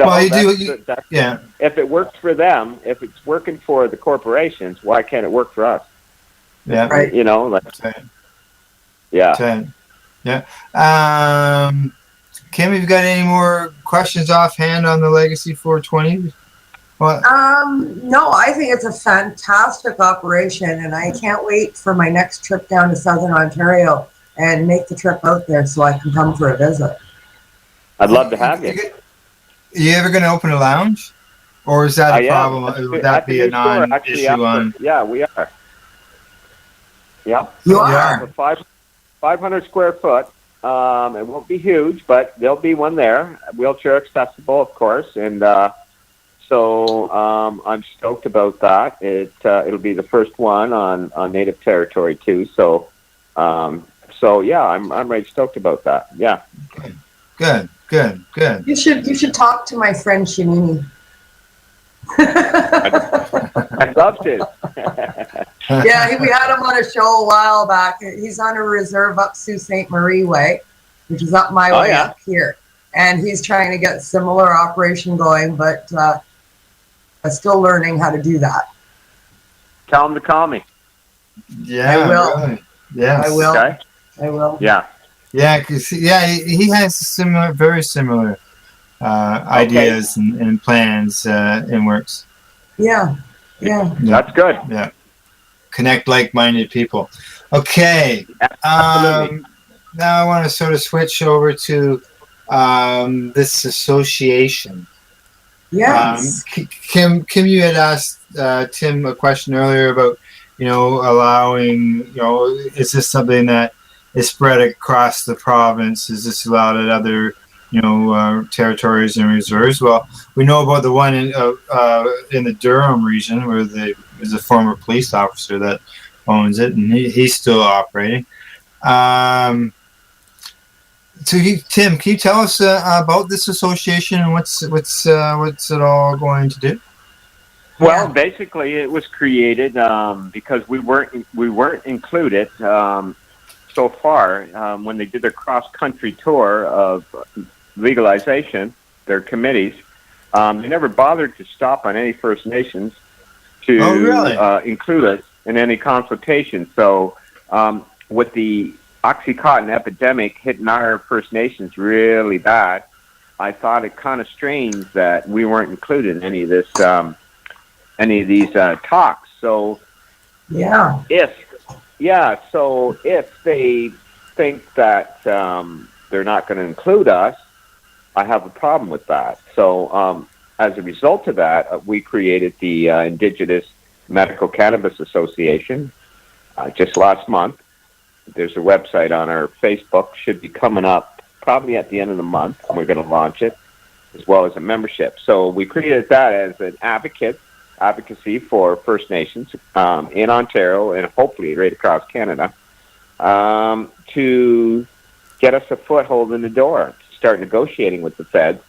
[SPEAKER 8] it works for them, if it's working for the corporations, why can't it work for us?
[SPEAKER 6] Yeah.
[SPEAKER 7] Right.
[SPEAKER 6] Kim, have you got any more questions offhand on the Legacy 420? What?
[SPEAKER 7] No, I think it's a fantastic operation, and I can't wait for my next trip down to Southern Ontario and make the trip out there so I can come for a visit.
[SPEAKER 8] I'd love to have you.
[SPEAKER 6] Are you ever going to open a lounge? Or is that a problem? Would that be a non-issue?
[SPEAKER 8] Yeah, we are. Yeah.
[SPEAKER 7] You are?
[SPEAKER 8] 500 square foot. It won't be huge, but there'll be one there. Wheelchair accessible, of course. And so I'm stoked about that. It'll be the first one on Native territory, too. So yeah, I'm really stoked about that. Yeah.
[SPEAKER 6] Good.
[SPEAKER 7] You should talk to my friend Shanini.
[SPEAKER 8] I'd love to.
[SPEAKER 7] Yeah, we had him on a show a while back. He's on a reserve up Sault Ste. Marie way, which is up my way up here. And he's trying to get similar operation going, but still learning how to do that.
[SPEAKER 8] Tell him to call me.
[SPEAKER 6] Yeah,
[SPEAKER 7] I will.
[SPEAKER 6] Really. Yes.
[SPEAKER 7] I will.
[SPEAKER 8] Okay.
[SPEAKER 7] I will.
[SPEAKER 8] Yeah.
[SPEAKER 6] Yeah, because he has very similar ideas and plans in works.
[SPEAKER 7] Yeah.
[SPEAKER 8] That's good.
[SPEAKER 6] Yeah, connect like-minded people. Okay.
[SPEAKER 8] Absolutely.
[SPEAKER 6] Now I want to sort of switch over to this association.
[SPEAKER 7] Yes.
[SPEAKER 6] Kim, you had asked Tim a question earlier about allowing. Is this something that is spread across the province? Is this allowed at other, territories and reserves? Well, we know about the one in the Durham region where there's a former police officer that owns it, and he's still operating. So, Tim, can you tell us about this association and what's it all going to do?
[SPEAKER 8] Well, basically, it was created because we weren't included. So far, when they did their cross-country tour of legalization, their committees, they never bothered to stop on any First Nations to include us in any consultation. So with the Oxycontin epidemic hitting our First Nations really bad, I thought it kind of strange that we weren't included in any of these talks. So if they think that they're not going to include us, I have a problem with that. So as a result of that, we created the Indigenous Medical Cannabis Association just last month. There's a website on our Facebook, should be coming up probably at the end of the month. We're going to launch it, as well as a membership. So we created that as an advocacy for First Nations in Ontario and hopefully right across Canada to get us a foothold in the door, to start negotiating with the feds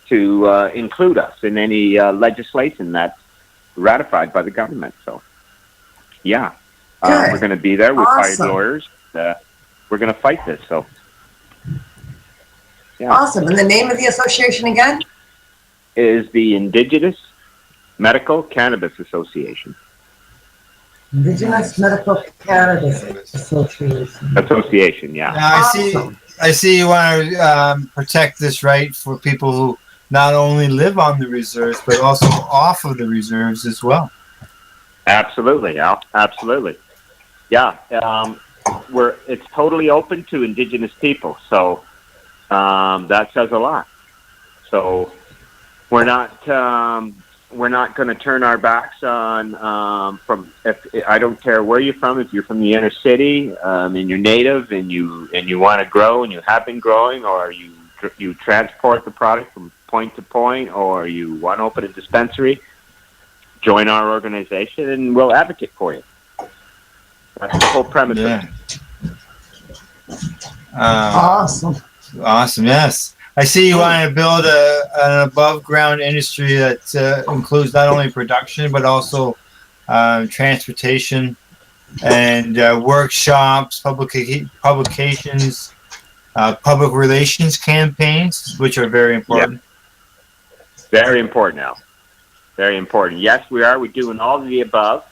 [SPEAKER 8] to include us in any legislation that's ratified by the government. So, yeah, we're going to be there. We've hired lawyers. We're going to fight this. So, yeah.
[SPEAKER 7] Awesome. And the name of the association again?
[SPEAKER 8] Is the Indigenous Medical Cannabis Association.
[SPEAKER 7] Indigenous Medical Cannabis
[SPEAKER 8] Association, yeah.
[SPEAKER 6] Now, I see you want to protect this right for people who not only live on the reserves, but also off of the reserves as well.
[SPEAKER 8] Absolutely, Al. Absolutely. Yeah. It's totally open to Indigenous people, so that says a lot. So we're not we're not going to turn our backs on if I don't care where you're from. If you're from the inner city and you're native and you want to grow and you have been growing, or you transport the product from point to point, or you want to open a dispensary, join our organization and we'll advocate for you. That's the whole premise.
[SPEAKER 6] Yeah.
[SPEAKER 7] Awesome.
[SPEAKER 6] Awesome. Yes. I see you want to build an above ground industry that includes not only production, but also transportation and workshops, publications, public relations campaigns, which are very important.
[SPEAKER 8] Yep. Very important now. Very important. Yes, we are. We're doing all of the above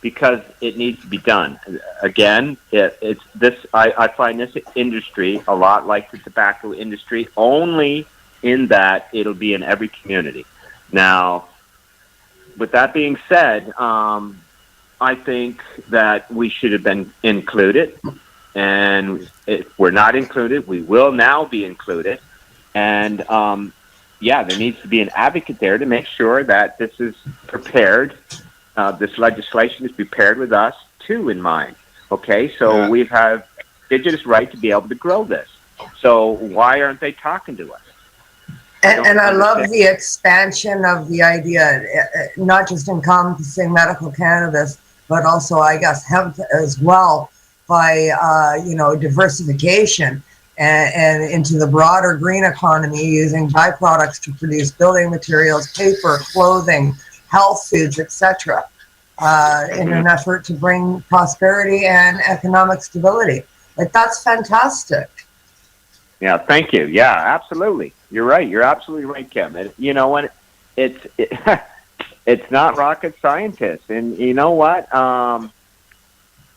[SPEAKER 8] because it needs to be done. Again, it's this. I find this industry a lot like the tobacco industry, only in that it'll be in every community. Now, with that being said, I think that we should have been included, and if we're not included, we will now be included. And there needs to be an advocate there to make sure that this is prepared. This legislation is prepared with us too in mind. Okay, so we have Indigenous right to be able to grow this. So why aren't they talking to us?
[SPEAKER 7] And I love the expansion of the idea, not just encompassing medical cannabis, but also, I guess, hemp as well, by diversification and into the broader green economy, using byproducts to produce building materials, paper, clothing, health foods, etc., in an effort to bring prosperity and economic stability. Like, that's fantastic.
[SPEAKER 8] Yeah, thank you. Yeah, absolutely. You're right. You're absolutely right, Kim. It's not rocket scientists, and you know what?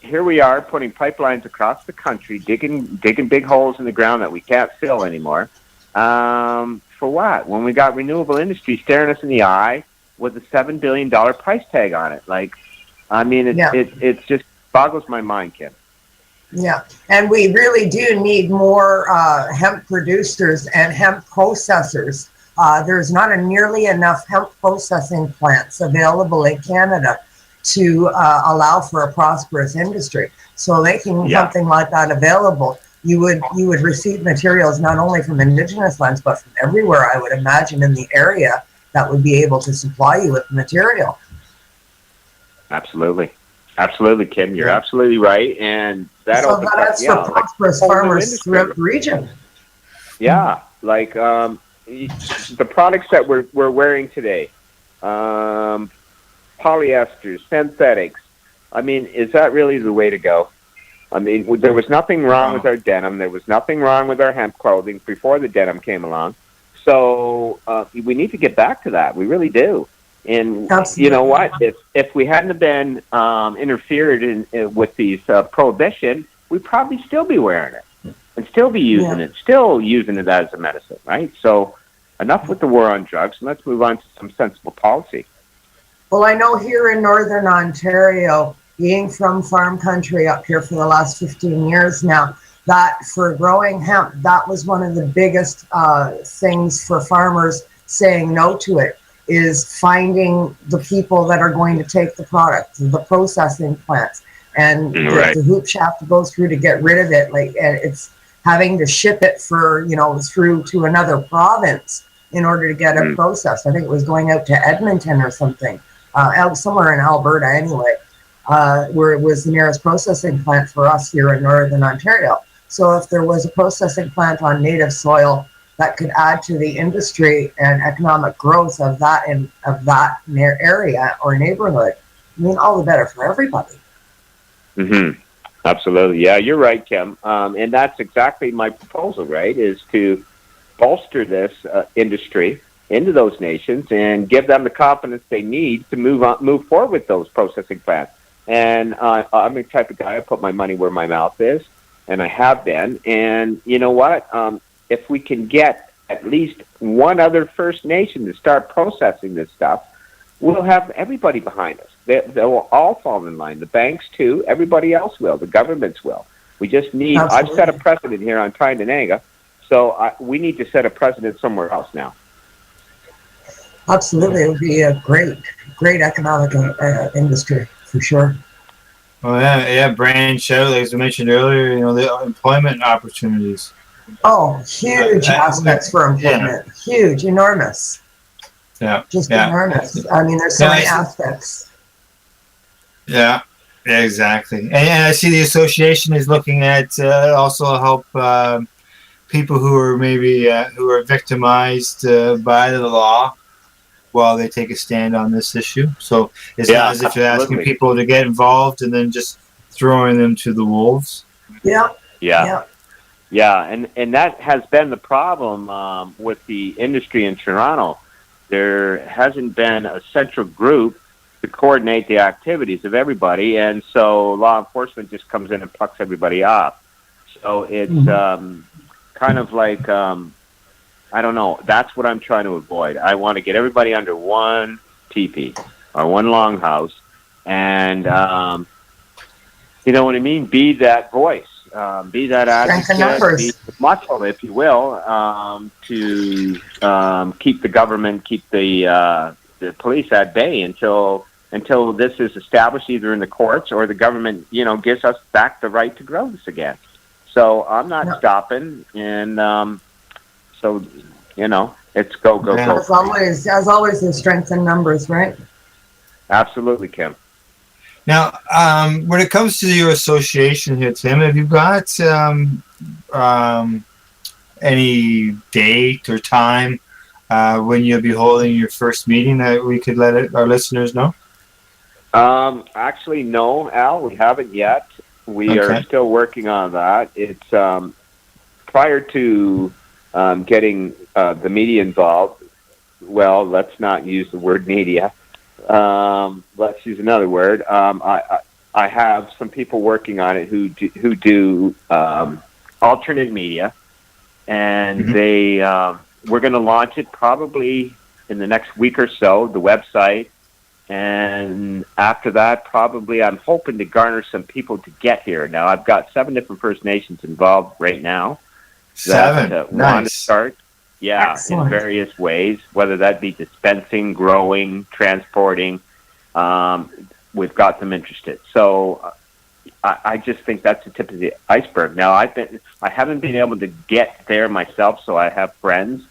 [SPEAKER 8] Here we are putting pipelines across the country, digging big holes in the ground that we can't fill anymore. For what? When we got renewable industry staring us in the eye with a $7 billion price tag on it. It just boggles my mind, Kim.
[SPEAKER 7] Yeah, and we really do need more hemp producers and hemp processors. There's not nearly enough hemp processing plants available in Canada to allow for a prosperous industry. So making something like that available, you would receive materials not only from Indigenous lands, but from everywhere, I would imagine, in the area that would be able to supply you with material.
[SPEAKER 8] Absolutely. Absolutely, Kim. You're absolutely right. And that opens
[SPEAKER 7] that's for prosperous farmers throughout the region.
[SPEAKER 8] Yeah, like the products that we're wearing today, polyesters, synthetics. Is that really the way to go? There was nothing wrong with our denim. There was nothing wrong with our hemp clothing before the denim came along. So we need to get back to that. We really do. And you know what? If we hadn't been interfered in with these prohibition, we'd probably still be wearing it and still be using it, still using it as a medicine, right? So enough with the war on drugs, and let's move on to some sensible policy.
[SPEAKER 7] Well, I know here in Northern Ontario, being from farm country up here for the last 15 years now, that for growing hemp, that was one of the biggest things for farmers saying no to it, is finding the people that are going to take the product, the processing plants, and the hoops you have to go through to get rid of it. Like, it's having to ship it through to another province in order to get it processed. I think it was going out to Edmonton or something, somewhere in Alberta anyway, where it was the nearest processing plant for us here in Northern Ontario. So if there was a processing plant on native soil that could add to the industry and economic growth of that area or neighborhood, all the better for everybody.
[SPEAKER 8] Mm-hmm. Absolutely. Yeah, you're right, Kim. And that's exactly my proposal, right, is to bolster this industry into those nations and give them the confidence they need to move forward with those processing plants. And I'm the type of guy, I put my money where my mouth is, and I have been. And you know what? If we can get at least one other First Nation to start processing this stuff, we'll have everybody behind us. They will all fall in line. The banks too. Everybody else will. The governments will. We just need. Absolutely. I've set a precedent here on Tyendinaga, so we need to set a precedent somewhere else now.
[SPEAKER 7] Absolutely, it would be a great economic industry for sure.
[SPEAKER 6] Oh yeah, branch out, as we mentioned earlier. The employment opportunities.
[SPEAKER 7] Oh, huge aspects for employment. Yeah. Huge, enormous.
[SPEAKER 6] Yeah.
[SPEAKER 7] Just enormous. I mean, there's so many aspects.
[SPEAKER 6] Yeah, exactly. And I see the association is looking at also help people who are maybe who are victimized by the law while they take a stand on this issue. So it's not as if you're asking people to get involved and then just throwing them to the wolves.
[SPEAKER 7] Yeah.
[SPEAKER 8] And that has been the problem with the industry in Toronto. There hasn't been a central group to coordinate the activities of everybody, and so law enforcement just comes in and plucks everybody off. So it's kind of like, I don't know, that's what I'm trying to avoid. I want to get everybody under one teepee or one longhouse, and you know what I mean? Be that voice. Be that advocate, be the muscle, if you will, to keep the government, keep the police at bay until this is established either in the courts or the government, gives us back the right to grow this again. So I'm not stopping, and so it's go.
[SPEAKER 7] As always, there's strength in numbers, right?
[SPEAKER 8] Absolutely, Kim.
[SPEAKER 6] Now, when it comes to your association here, Tim, have you got any date or time when you'll be holding your first meeting that we could let our listeners know?
[SPEAKER 8] Actually, no, Al, we haven't yet. We are still working on that. It's prior to getting the media involved. Well, let's not use the word media. Let's use another word. I have some people working on it who do alternate media, and we're going to launch it probably in the next week or so, the website, and after that, probably I'm hoping to garner some people to get here. Now, I've got 7 different First Nations involved right now.
[SPEAKER 6] 7,
[SPEAKER 8] that
[SPEAKER 6] nice.
[SPEAKER 8] Want to start. Yeah, excellent. In various ways, whether that be dispensing, growing, transporting. We've got them interested. So I just think that's the tip of the iceberg. Now, I haven't been able to get there myself, so I have friends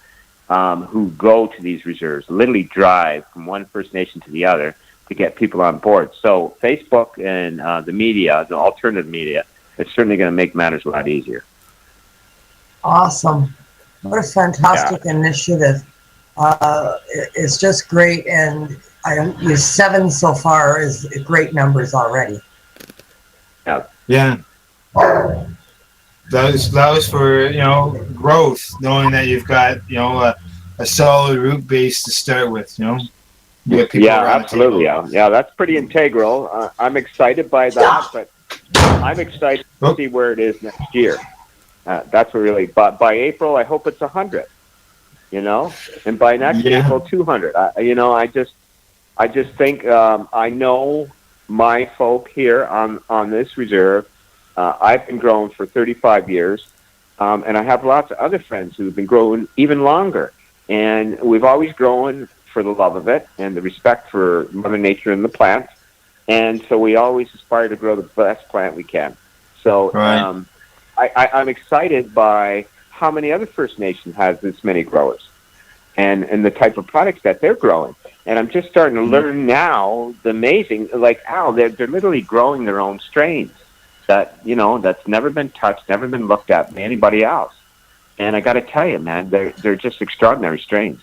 [SPEAKER 8] who go to these reserves, literally drive from one First Nation to the other to get people on board. So Facebook and the media, the alternative media, is certainly going to make matters a lot easier.
[SPEAKER 7] Awesome. What a fantastic initiative. It's just great, and 7 so far is great numbers already.
[SPEAKER 6] Yeah. That was for, growth, knowing that you've got, a solid root base to start with,
[SPEAKER 8] absolutely. Yeah, that's pretty integral. I'm excited by that, but I'm excited to see where it is next year. That's what really. But by April, I hope it's 100. And by next April, 200. I just think I know my folk here on this reserve. I've been growing for 35 years, and I have lots of other friends who've been growing even longer. And we've always grown for the love of it and the respect for Mother Nature and the plants. And so we always aspire to grow the best plant we can. So. Right. I'm excited by how many other First Nations has this many growers and the type of products that they're growing. And I'm just starting to learn now the amazing, like, they're literally growing their own strains that, that's never been touched, never been looked at by anybody else. And I got to tell you, man, they're just extraordinary strains.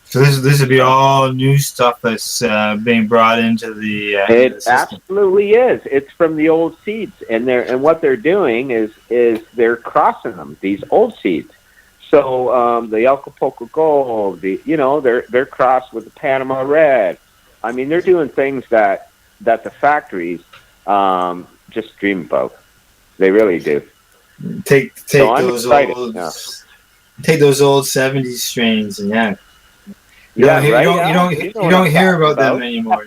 [SPEAKER 6] So this would be all new stuff that's being brought into the
[SPEAKER 8] it absolutely is. It's from the old seeds, and what they're doing is they're crossing them, these old seeds. So the Acapulco Gold, they're crossed with the Panama Red. I mean, they're doing things that the factories just dream about. They really do.
[SPEAKER 6] Take those old 70s strains and You don't hear about them anymore.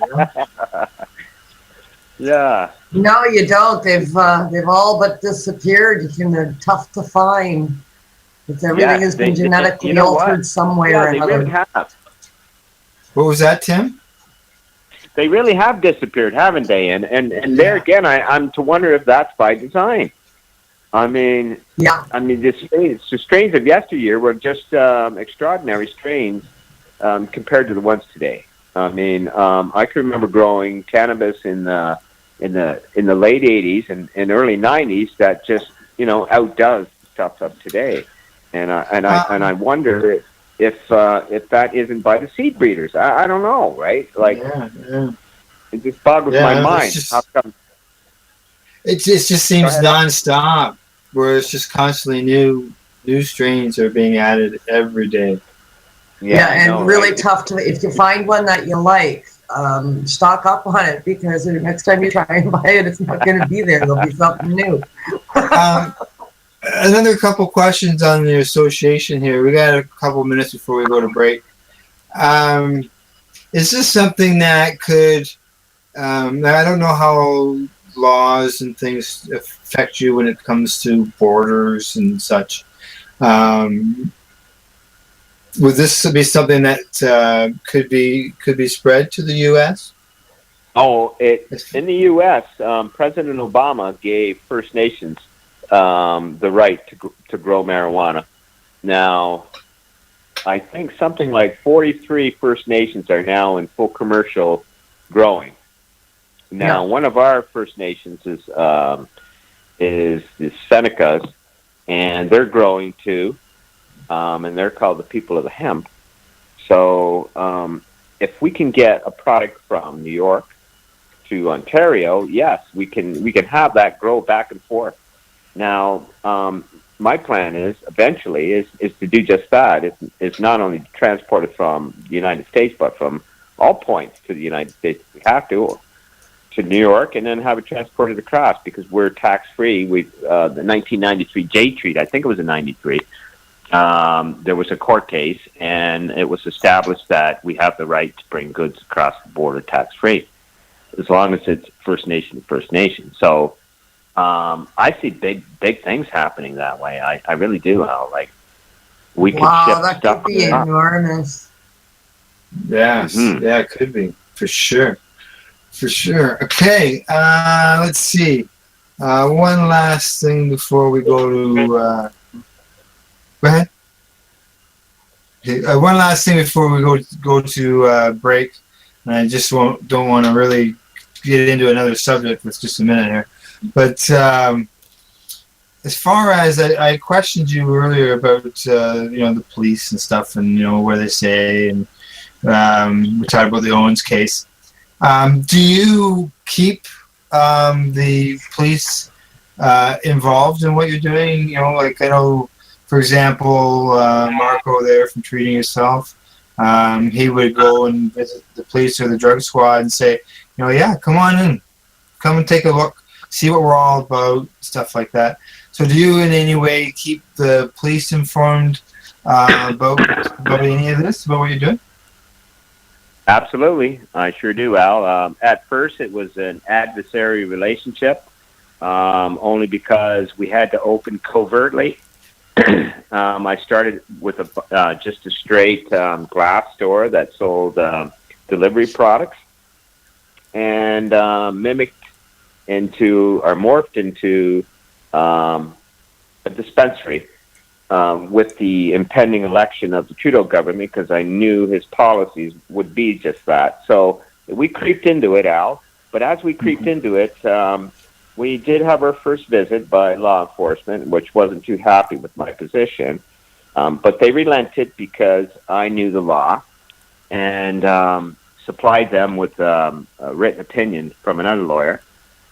[SPEAKER 8] Yeah.
[SPEAKER 7] No, you don't. They've all but disappeared. They're tough to find. Everything has been genetically altered some way or another.
[SPEAKER 8] They really have.
[SPEAKER 6] What was that, Tim?
[SPEAKER 8] They really have disappeared, haven't they? And there again, I'm to wonder if that's by design. I mean, the strains of yesteryear were just extraordinary strains compared to the ones today. I mean, I can remember growing cannabis in the late '80s and early '90s that just outdoes the stuff of today, and I wonder if that isn't by the seed breeders. I don't know, right? Like, it just boggles my mind. How come?
[SPEAKER 6] It just seems nonstop, where it's just constantly new strains are being added every day.
[SPEAKER 7] And really tough to, if you find one that you like, stock up on it, because the next time you try and buy it, it's not going to be there. There'll be something new.
[SPEAKER 6] Another couple questions on the association here. We got a couple minutes before we go to break. Is this something that could, I don't know how laws and things affect you when it comes to borders and such. Would this be something that could be spread to the U.S.?
[SPEAKER 8] Oh, in the U.S., President Obama gave First Nations the right to grow marijuana. Now, I think something like 43 First Nations are now in full commercial growing. Now, one of our First Nations is the Senecas, and they're growing too, and they're called the People of the Hemp. So, if we can get a product from New York to Ontario, yes, we can have that grow back and forth. Now, my plan is eventually is to do just that. It's not only to transport it from the United States, but from all points to the United States. We have to New York, and then have it transported across, because we're tax-free. The 1993 J Treat, I think it was in 93, there was a court case, and it was established that we have the right to bring goods across the border tax-free, as long as it's First Nation to First Nation. So I see big things happening that way. I really do. Like, we could ship
[SPEAKER 7] that
[SPEAKER 8] stuff
[SPEAKER 7] could be enormous.
[SPEAKER 6] Yes, yeah, it could be, for sure. For sure. Okay, let's see. One last thing before we go to... go ahead. Okay, one last thing before we go to break. And I just don't want to really get into another subject with just a minute here. But as far as I questioned you earlier about the police and stuff, and where they say, and we talked about the Owens case. Do you keep the police involved in what you're doing? Like, I know, for example, Marco there from Treating Yourself, he would go and visit the police or the drug squad and say, come on in, come and take a look, see what we're all about, stuff like that. So do you in any way keep the police informed about any of this, about what you're doing?
[SPEAKER 8] Absolutely, I sure do, Al. At first, it was an adversary relationship, only because we had to open covertly. I started with just a straight glass store that sold delivery products, and morphed into a dispensary. With the impending election of the Trudeau government, because I knew his policies would be just that. So we creeped into it, Al. But as we creeped into it, we did have our first visit by law enforcement, which wasn't too happy with my position. But they relented because I knew the law, and supplied them with a written opinion from another lawyer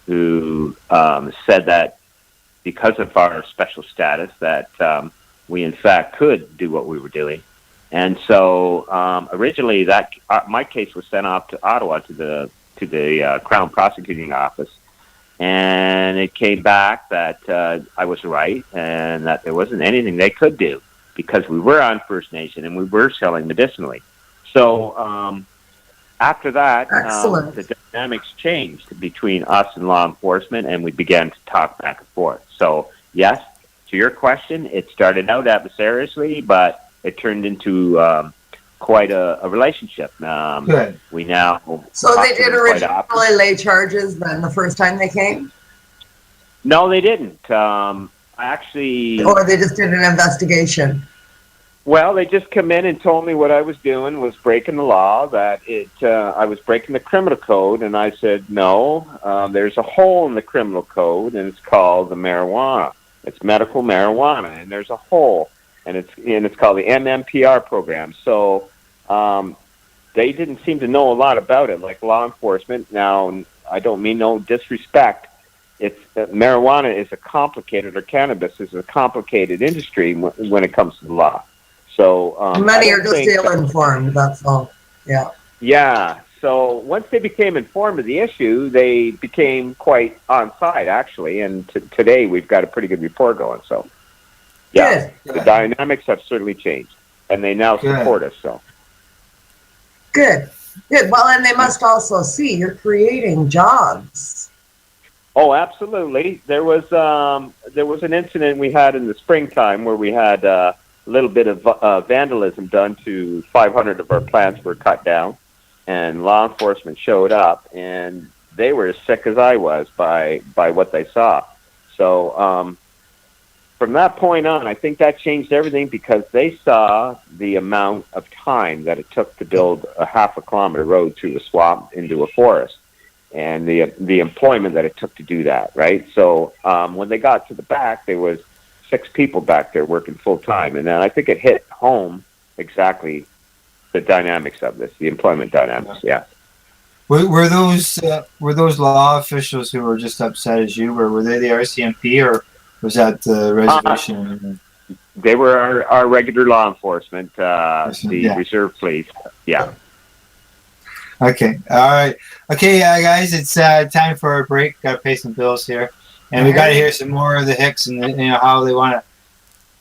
[SPEAKER 8] who said that because of our special status, that we in fact could do what we were doing. And so originally my case was sent off to Ottawa to the Crown Prosecuting Office, and it came back that I was right and that there wasn't anything they could do because we were on First Nation and we were selling medicinally. So after that, the dynamics changed between us and law enforcement, and we began to talk back and forth. So yes, to your question, it started out adversariously, but it turned into quite a relationship.
[SPEAKER 6] Good.
[SPEAKER 8] We now.
[SPEAKER 7] So they did originally lay charges then the first time they came?
[SPEAKER 8] No, they didn't. Actually.
[SPEAKER 7] Or they just did an investigation?
[SPEAKER 8] Well, they just come in and told me what I was doing was breaking the law, that I was breaking the criminal code, and I said, no, there's a hole in the criminal code, and it's called the marijuana. It's medical marijuana, and there's a hole, and it's called the MMPR program. So they didn't seem to know a lot about it, like law enforcement. Now, I don't mean no disrespect. Marijuana is a complicated, or cannabis is a complicated industry when it comes to the law. So
[SPEAKER 7] many are just ill-informed. That's all. Yeah.
[SPEAKER 8] Yeah. So once they became informed of the issue, they became quite on side, actually. And today we've got a pretty good report going. So, yeah,
[SPEAKER 7] good.
[SPEAKER 8] The dynamics have certainly changed, and they now support us. So,
[SPEAKER 7] good. Well, and they must also see you're creating jobs.
[SPEAKER 8] Oh, absolutely. There was an incident we had in the springtime where we had a little bit of vandalism done to 500 of our plants were cut down. And law enforcement showed up, and they were as sick as I was by what they saw. So from that point on, I think that changed everything, because they saw the amount of time that it took to build a half-a-kilometer road through the swamp into a forest, and the employment that it took to do that, right? So when they got to the back, there was 6 people back there working full-time, and then I think it hit home exactly the dynamics of this, the employment dynamics. Yeah.
[SPEAKER 6] Were those law officials who were just upset as you, or were they the RCMP, or was that the reservation?
[SPEAKER 8] They were our regular law enforcement, the reserve police. Yeah.
[SPEAKER 6] Okay. All right. Okay, guys, it's time for a break. Got to pay some bills here, and we got to hear some more of the Hicks and how they want to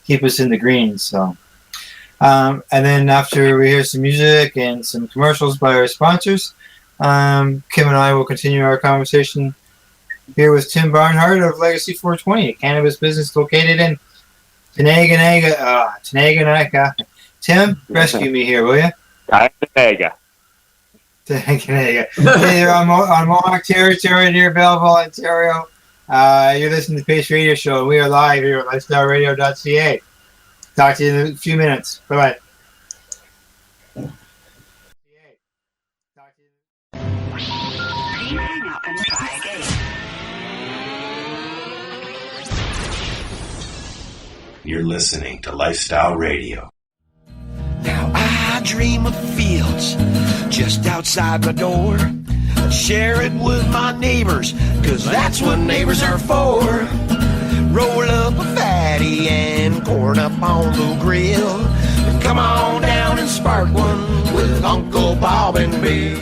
[SPEAKER 6] keep us in the green. So. And then after we hear some music and some commercials by our sponsors, Kim and I will continue our conversation here with Tim Barnhart of Legacy 420, a cannabis business located in Tyendinaga. Tim, rescue me here, will you?
[SPEAKER 8] Tyendinaga.
[SPEAKER 6] They're on Mohawk Territory near Belleville, Ontario. You're listening to the Pace Radio Show, and we are live here at lifestyleradio.ca. Talk to you in a few minutes. Bye-bye.
[SPEAKER 12] Hang up and try again.
[SPEAKER 3] You're listening to Lifestyle Radio.
[SPEAKER 5] Now I dream of fields just outside my door. I'd share it with my neighbors, 'cause that's what neighbors are for. Roll up a fatty and corn up on the grill, and come on down and spark one with Uncle Bob and Bill.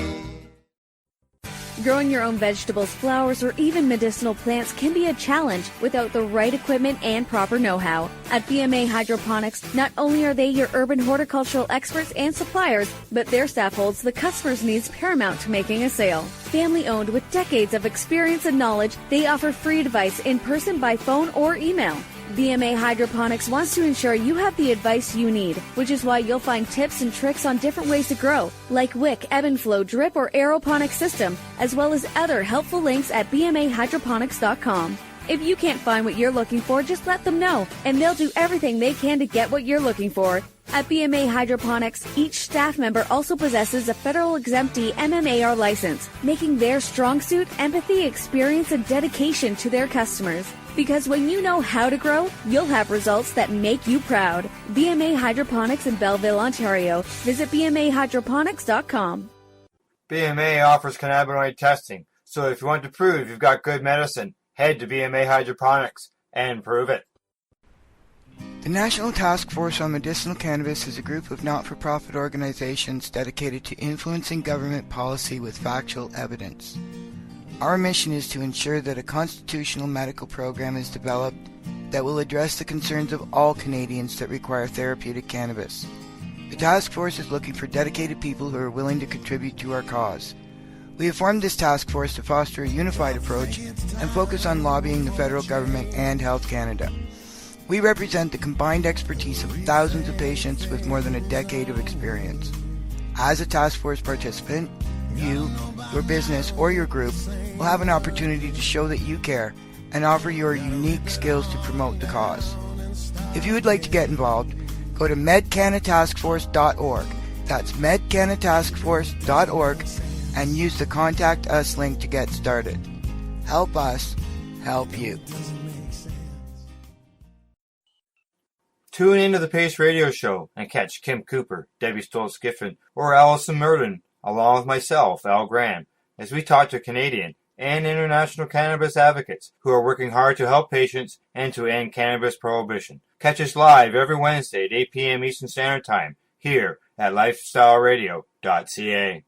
[SPEAKER 10] Growing your own vegetables, flowers, or even medicinal plants can be a challenge without the right equipment and proper know-how. At BMA Hydroponics, not only are they your urban horticultural experts and suppliers, but their staff holds the customer's needs paramount to making a sale. Family-owned with decades of experience and knowledge, they offer free advice in person, by phone, or email. BMA Hydroponics wants to ensure you have the advice you need, which is why you'll find tips and tricks on different ways to grow, like wick, ebb and flow, drip, or aeroponic system, as well as other helpful links at bmahydroponics.com. If you can't find what you're looking for, just let them know, and they'll do everything they can to get what you're looking for. At BMA Hydroponics, each staff member also possesses a federal exemptee MMAR license, making their strong suit empathy, experience, and dedication to their customers. Because when you know how to grow, you'll have results that make you proud. BMA Hydroponics in Belleville, Ontario. Visit bmahydroponics.com.
[SPEAKER 6] BMA offers cannabinoid testing, so if you want to prove you've got good medicine, head to BMA Hydroponics and prove it.
[SPEAKER 13] The National Task Force on Medicinal Cannabis is a group of not-for-profit organizations dedicated to influencing government policy with factual evidence. Our mission is to ensure that a constitutional medical program is developed that will address the concerns of all Canadians that require therapeutic cannabis. The task force is looking for dedicated people who are willing to contribute to our cause. We have formed this task force to foster a unified approach and focus on lobbying the federal government and Health Canada. We represent the combined expertise of thousands of patients with more than a decade of experience. As a task force participant, you, your business, or your group will have an opportunity to show that you care and offer your unique skills to promote the cause. If you would like to get involved, go to medcanataskforce.org. That's medcanataskforce.org and use the Contact Us link to get started. Help us help you.
[SPEAKER 6] Tune into the Pace Radio Show and catch Kim Cooper, Debbie Stoll-Skiffen, or Allison Merlin, along with myself, Al Graham, as we talk to Canadian and international cannabis advocates who are working hard to help patients and to end cannabis prohibition. Catch us live every Wednesday at 8 p.m. Eastern Standard Time here at lifestyleradio.ca.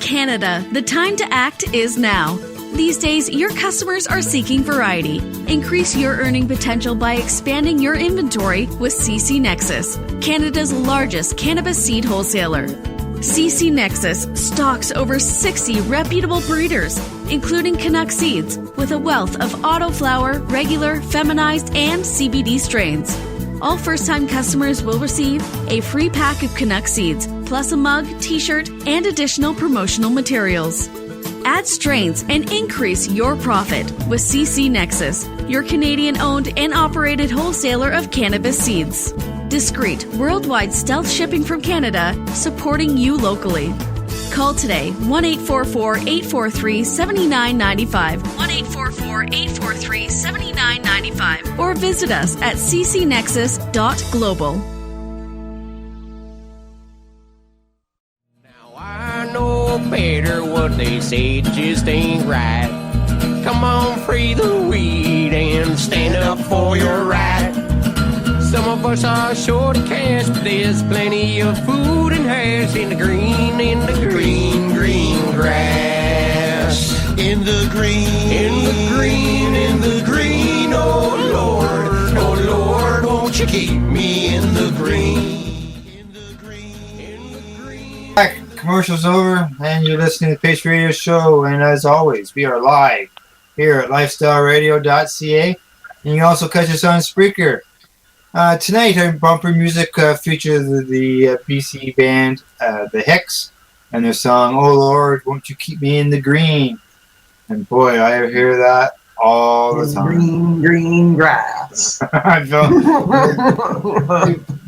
[SPEAKER 10] Canada, the time to act is now. These days, your customers are seeking variety. Increase your earning potential by expanding your inventory with CC Nexus, Canada's largest cannabis seed wholesaler. CC Nexus stocks over 60 reputable breeders, including Canuck seeds, with a wealth of autoflower, regular, feminized, and CBD strains. All first-time customers will receive a free pack of Canuck seeds, plus a mug, t-shirt, and additional promotional materials. Add strains and increase your profit with CC Nexus, your Canadian-owned and operated wholesaler of cannabis seeds. Discreet, worldwide stealth shipping from Canada, supporting you locally. Call today 1-844-843-7995, 1-844-843-7995, or visit us at ccnexus.global.
[SPEAKER 9] Now I know better what they say just ain't right. Come on, free the weed and stand up for your right. Some of us are short of cash, but there's plenty of food and hash in the green grass.
[SPEAKER 5] In the green, oh Lord, won't you keep me in the green?
[SPEAKER 6] Back, commercial's over, and you're listening to the Pace Radio Show, and as always, we are live here at lifestyleradio.ca, and you can also catch us on Spreaker. Tonight, our bumper music features the BC band, The Hicks, and their song, "Oh Lord, Won't You Keep Me in the Green." And boy, I hear that all the time.
[SPEAKER 7] Green grass.
[SPEAKER 6] I feel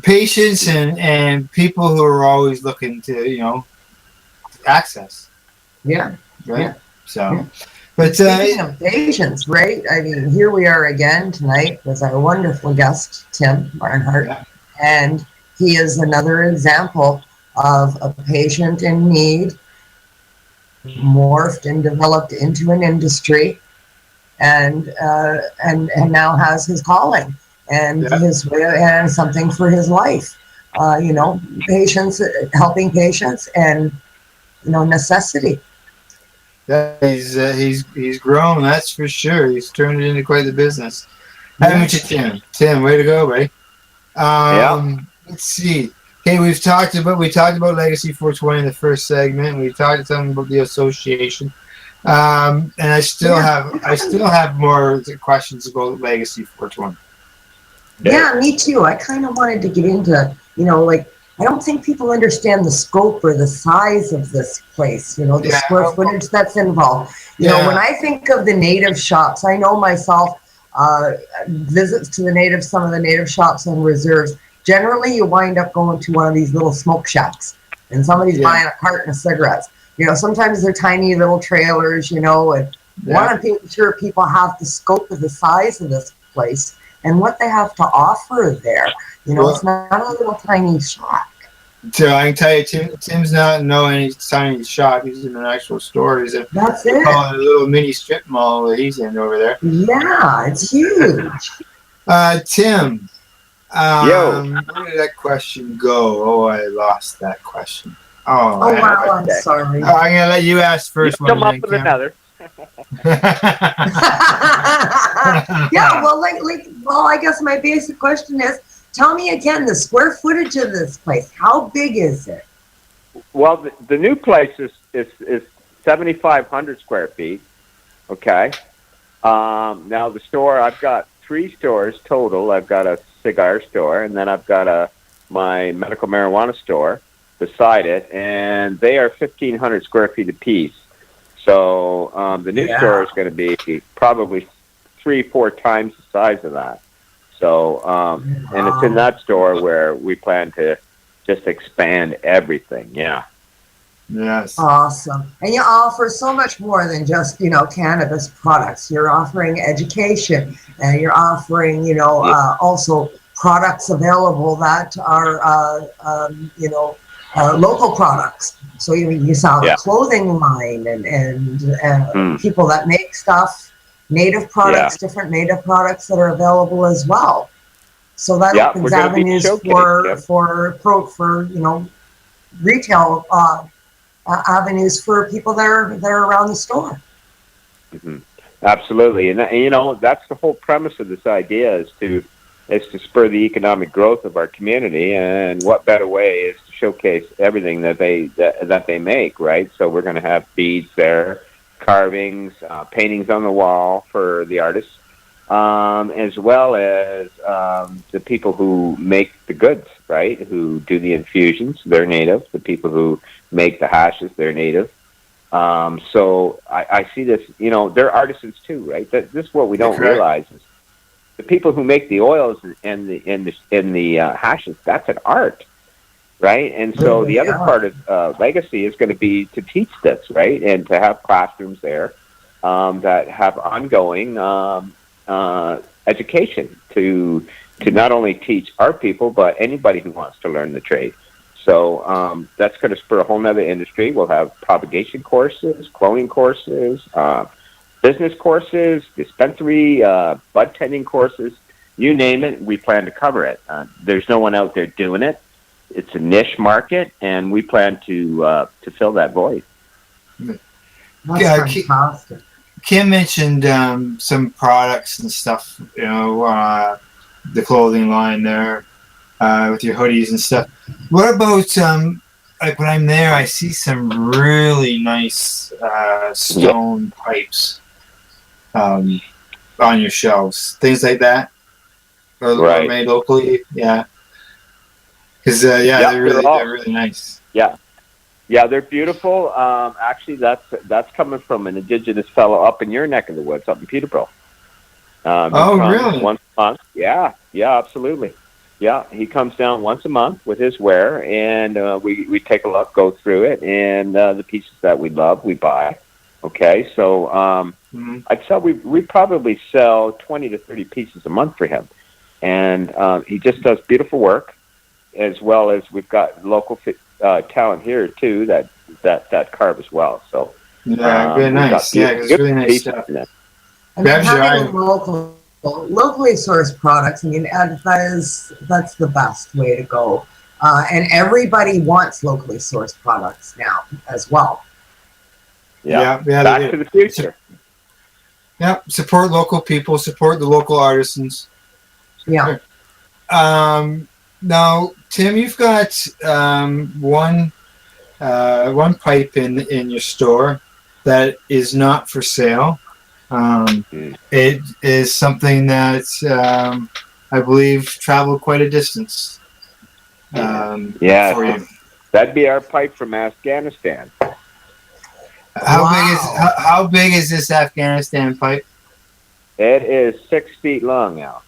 [SPEAKER 6] patients and people who are always looking to, access.
[SPEAKER 7] Yeah.
[SPEAKER 6] Right?
[SPEAKER 7] Yeah.
[SPEAKER 6] So...
[SPEAKER 7] Yeah.
[SPEAKER 6] But
[SPEAKER 7] speaking of patients, right? I mean, here we are again tonight with our wonderful guest, Tim Barnhart, and he is another example of a patient in need, morphed and developed into an industry, and now has his calling and his and something for his life. Patients, helping patients, and necessity.
[SPEAKER 6] Yeah, he's grown, that's for sure. He's turned it into quite the business. Haven't you, Tim? Tim, way to go, buddy. Let's see. Okay, we talked about Legacy 420 in the first segment. We talked something about the association, and I still have more questions about Legacy 420.
[SPEAKER 7] Yeah, me too. I kind of wanted to get into I don't think people understand the scope or the size of this place, the square footage that's involved. When I think of the native shops, I know myself, visits to some of the native shops and reserves, generally you wind up going to one of these little smoke shacks and somebody's buying a carton of cigarettes. Sometimes they're tiny little trailers, and want to make sure people have the scope of the size of this place and what they have to offer there. It's not a little tiny shop.
[SPEAKER 6] So I can tell you, Tim's not in any tiny shop. He's in an actual store.
[SPEAKER 7] That's it.
[SPEAKER 6] A little mini strip mall that he's in over there.
[SPEAKER 7] Yeah, it's huge.
[SPEAKER 6] Tim, where did that question go? Oh, I lost that question. Oh
[SPEAKER 7] wow, I'm sorry.
[SPEAKER 6] I'm gonna let you ask first.
[SPEAKER 8] Come up with another.
[SPEAKER 7] Yeah, well, I guess my basic question is, tell me again the square footage of this place. How big is it?
[SPEAKER 8] Well, the new place is 7,500 square feet. Okay. Now the store, I've got 3 stores total. I've got a cigar store, and then I've got my medical marijuana store, beside it, and they are 1,500 square feet apiece. So the new store is going to be probably 3-4 times the size of that. So, and it's in that store where we plan to just expand everything. Yeah.
[SPEAKER 6] Yes.
[SPEAKER 7] Awesome. And you offer so much more than just, cannabis products. You're offering education, and you're offering, also products available that are, local products. So you sell a clothing line and people that make stuff, native products, different native products that are available as well. So that opens avenues for retail avenues for people that are around the store.
[SPEAKER 8] Mm-hmm. Absolutely, and that's the whole premise of this idea is to spur the economic growth of our community, and what better way is to showcase everything that they make, right? So we're going to have beads there, carvings, paintings on the wall for the artists, as well as the people who make the goods, right? Who do the infusions, they're native. The people who make the hashes, they're native. So I see this, they're artisans too, right? This is what we don't realize is the people who make the oils and the hashes, that's an art, right? And so the other part of legacy is going to be to teach this, right? And to have classrooms there that have ongoing education to not only teach our people, but anybody who wants to learn the trade. So that's going to spur a whole nother industry. We'll have propagation courses, cloning courses, business courses, dispensary, bud tending courses, you name it, we plan to cover it. There's no one out there doing it. It's a niche market, and we plan to fill that void.
[SPEAKER 7] That's fantastic.
[SPEAKER 6] Kim mentioned some products and stuff, the clothing line there with your hoodies and stuff. What about, like when I'm there, I see some really nice stone pipes on your shelves, things like that, or made locally, because they're really nice. Yeah, they're beautiful. Actually, that's coming from an Indigenous fellow up in your neck of the woods, up in Peterborough. Really?
[SPEAKER 8] Once a month. Yeah, absolutely. Yeah, he comes down once a month with his ware, and we take a look, go through it, and the pieces that we love, we buy. Okay, so I'd say we probably sell 20 to 30 pieces a month for him, and he just does beautiful work, as well as we've got local talent here too that carve as well. So
[SPEAKER 6] very nice. It's really nice stuff.
[SPEAKER 7] And having locally sourced products, I mean, that's the best way to go. And everybody wants locally sourced products now as well.
[SPEAKER 8] Yeah, back to the future.
[SPEAKER 6] Yeah, support local people, support the local artisans.
[SPEAKER 7] Yeah.
[SPEAKER 6] Now, Tim, you've got one pipe in your store that is not for sale. It is something that I believe traveled quite a distance. For you.
[SPEAKER 8] That'd be our pipe from Afghanistan.
[SPEAKER 6] How big is this Afghanistan pipe?
[SPEAKER 8] It is 6 feet long now.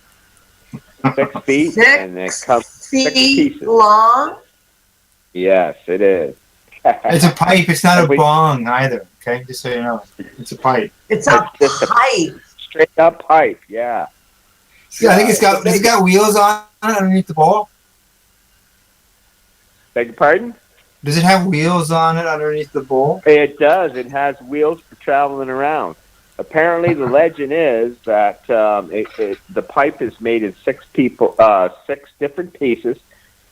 [SPEAKER 8] 6 feet, and it comes 6 pieces.
[SPEAKER 7] Long?
[SPEAKER 8] Yes, it is.
[SPEAKER 6] It's a pipe. It's not a bong either. Okay, just so you know, it's a pipe.
[SPEAKER 7] It's a pipe.
[SPEAKER 8] Straight up pipe. Yeah.
[SPEAKER 6] I think it's got wheels on it underneath the bowl.
[SPEAKER 8] Beg your pardon?
[SPEAKER 6] Does it have wheels on it underneath the bowl?
[SPEAKER 8] It does. It has wheels for traveling around. Apparently, the legend is that the pipe is made in 6 different pieces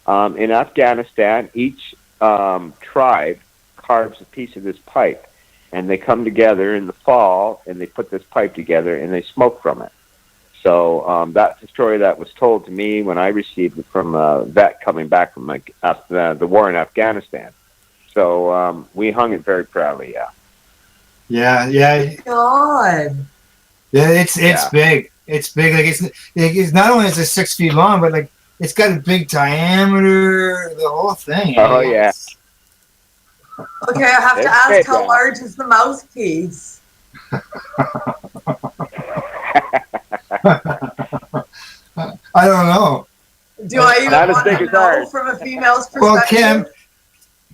[SPEAKER 8] in Afghanistan. Each tribe carves a piece of this pipe, and they come together in the fall, and they put this pipe together, and they smoke from it. So that's a story that was told to me when I received it from a vet coming back from the war in Afghanistan. So we hung it very proudly,
[SPEAKER 6] Yeah.
[SPEAKER 7] God.
[SPEAKER 6] Yeah, it's big. It's big. Like it's not only is it 6 feet long, but like it's got a big diameter, the whole thing.
[SPEAKER 8] Oh, yeah.
[SPEAKER 7] Okay, I have to
[SPEAKER 8] It's
[SPEAKER 7] ask,
[SPEAKER 8] big,
[SPEAKER 7] how
[SPEAKER 8] yeah.
[SPEAKER 7] large is the mouthpiece?
[SPEAKER 6] I don't know.
[SPEAKER 7] Do I even
[SPEAKER 8] Not as
[SPEAKER 7] want
[SPEAKER 8] big
[SPEAKER 7] to
[SPEAKER 8] as
[SPEAKER 7] know
[SPEAKER 8] ours.
[SPEAKER 7] from a female's
[SPEAKER 6] Well,
[SPEAKER 7] perspective?